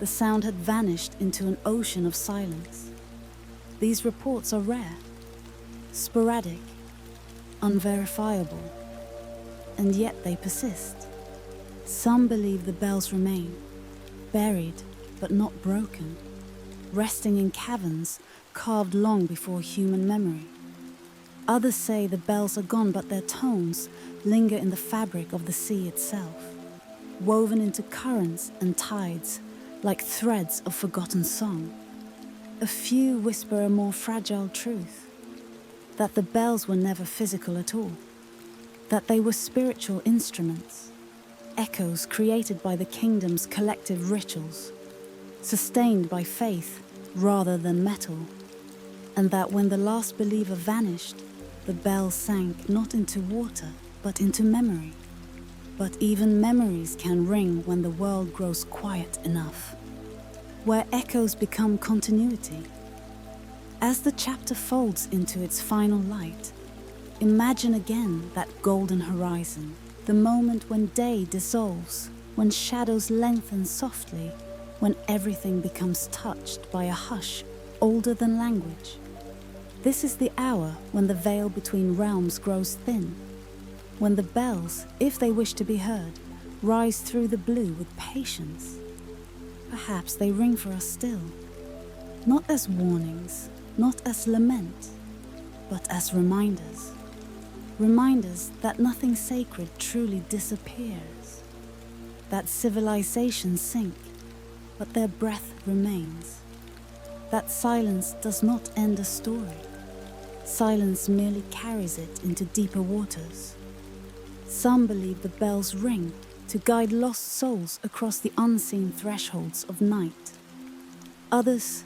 the sound had vanished into an ocean of silence. These reports are rare, sporadic, unverifiable, and yet they persist. Some believe the bells remain, buried but not broken, resting in caverns carved long before human memory. Others say the bells are gone, but their tones linger in the fabric of the sea itself, woven into currents and tides like threads of forgotten song. A few whisper a more fragile truth, that the bells were never physical at all, that they were spiritual instruments, echoes created by the kingdom's collective rituals, sustained by faith rather than metal, and that when the last believer vanished, the bells sank not into water, but into memory. But even memories can ring when the world grows quiet enough, where echoes become continuity. As the chapter folds into its final light, imagine again that golden horizon, the moment when day dissolves, when shadows lengthen softly, when everything becomes touched by a hush older than language. This is the hour when the veil between realms grows thin, when the bells, if they wish to be heard, rise through the blue with patience. Perhaps they ring for us still, not as warnings, not as lament, but as reminders. Reminders that nothing sacred truly disappears, that civilizations sink, but their breath remains, that silence does not end a story. Silence merely carries it into deeper waters. Some believe the bells ring to guide lost souls across the unseen thresholds of night. Others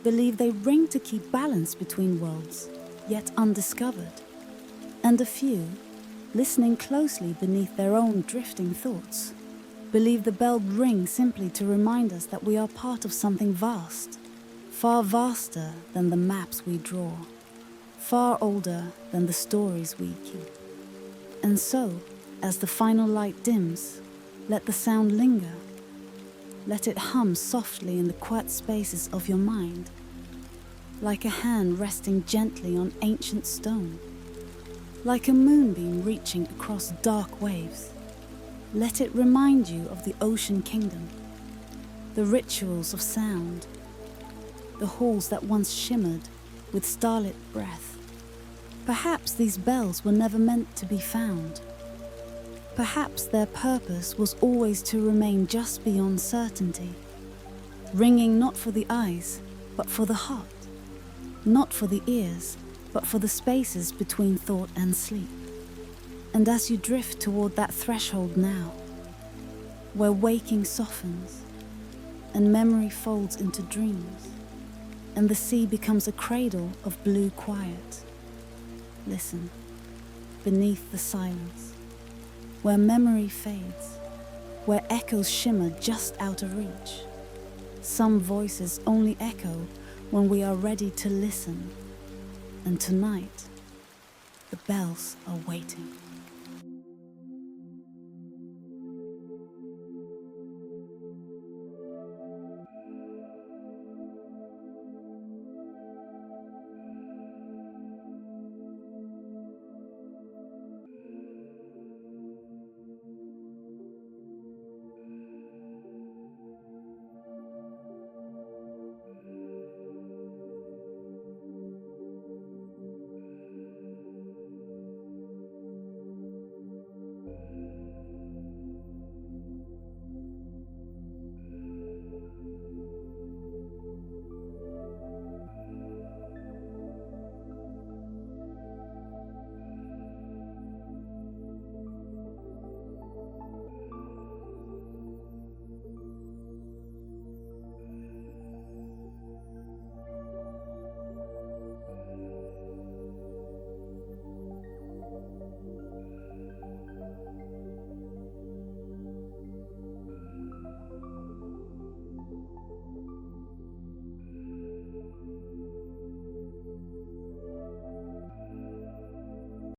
believe they ring to keep balance between worlds, yet undiscovered. And a few, listening closely beneath their own drifting thoughts, believe the bell ring simply to remind us that we are part of something vast, far vaster than the maps we draw, far older than the stories we keep. And so, as the final light dims, let the sound linger. Let it hum softly in the quiet spaces of your mind, like a hand resting gently on ancient stone, like a moonbeam reaching across dark waves. Let it remind you of the ocean kingdom, the rituals of sound, the halls that once shimmered with starlit breath. Perhaps these bells were never meant to be found. Perhaps their purpose was always to remain just beyond certainty, ringing not for the eyes, but for the heart, not for the ears, but for the spaces between thought and sleep. And as you drift toward that threshold now, where waking softens, and memory folds into dreams, and the sea becomes a cradle of blue quiet, listen, beneath the silence, where memory fades, where echoes shimmer just out of reach. Some voices only echo when we are ready to listen, and tonight, the bells are waiting.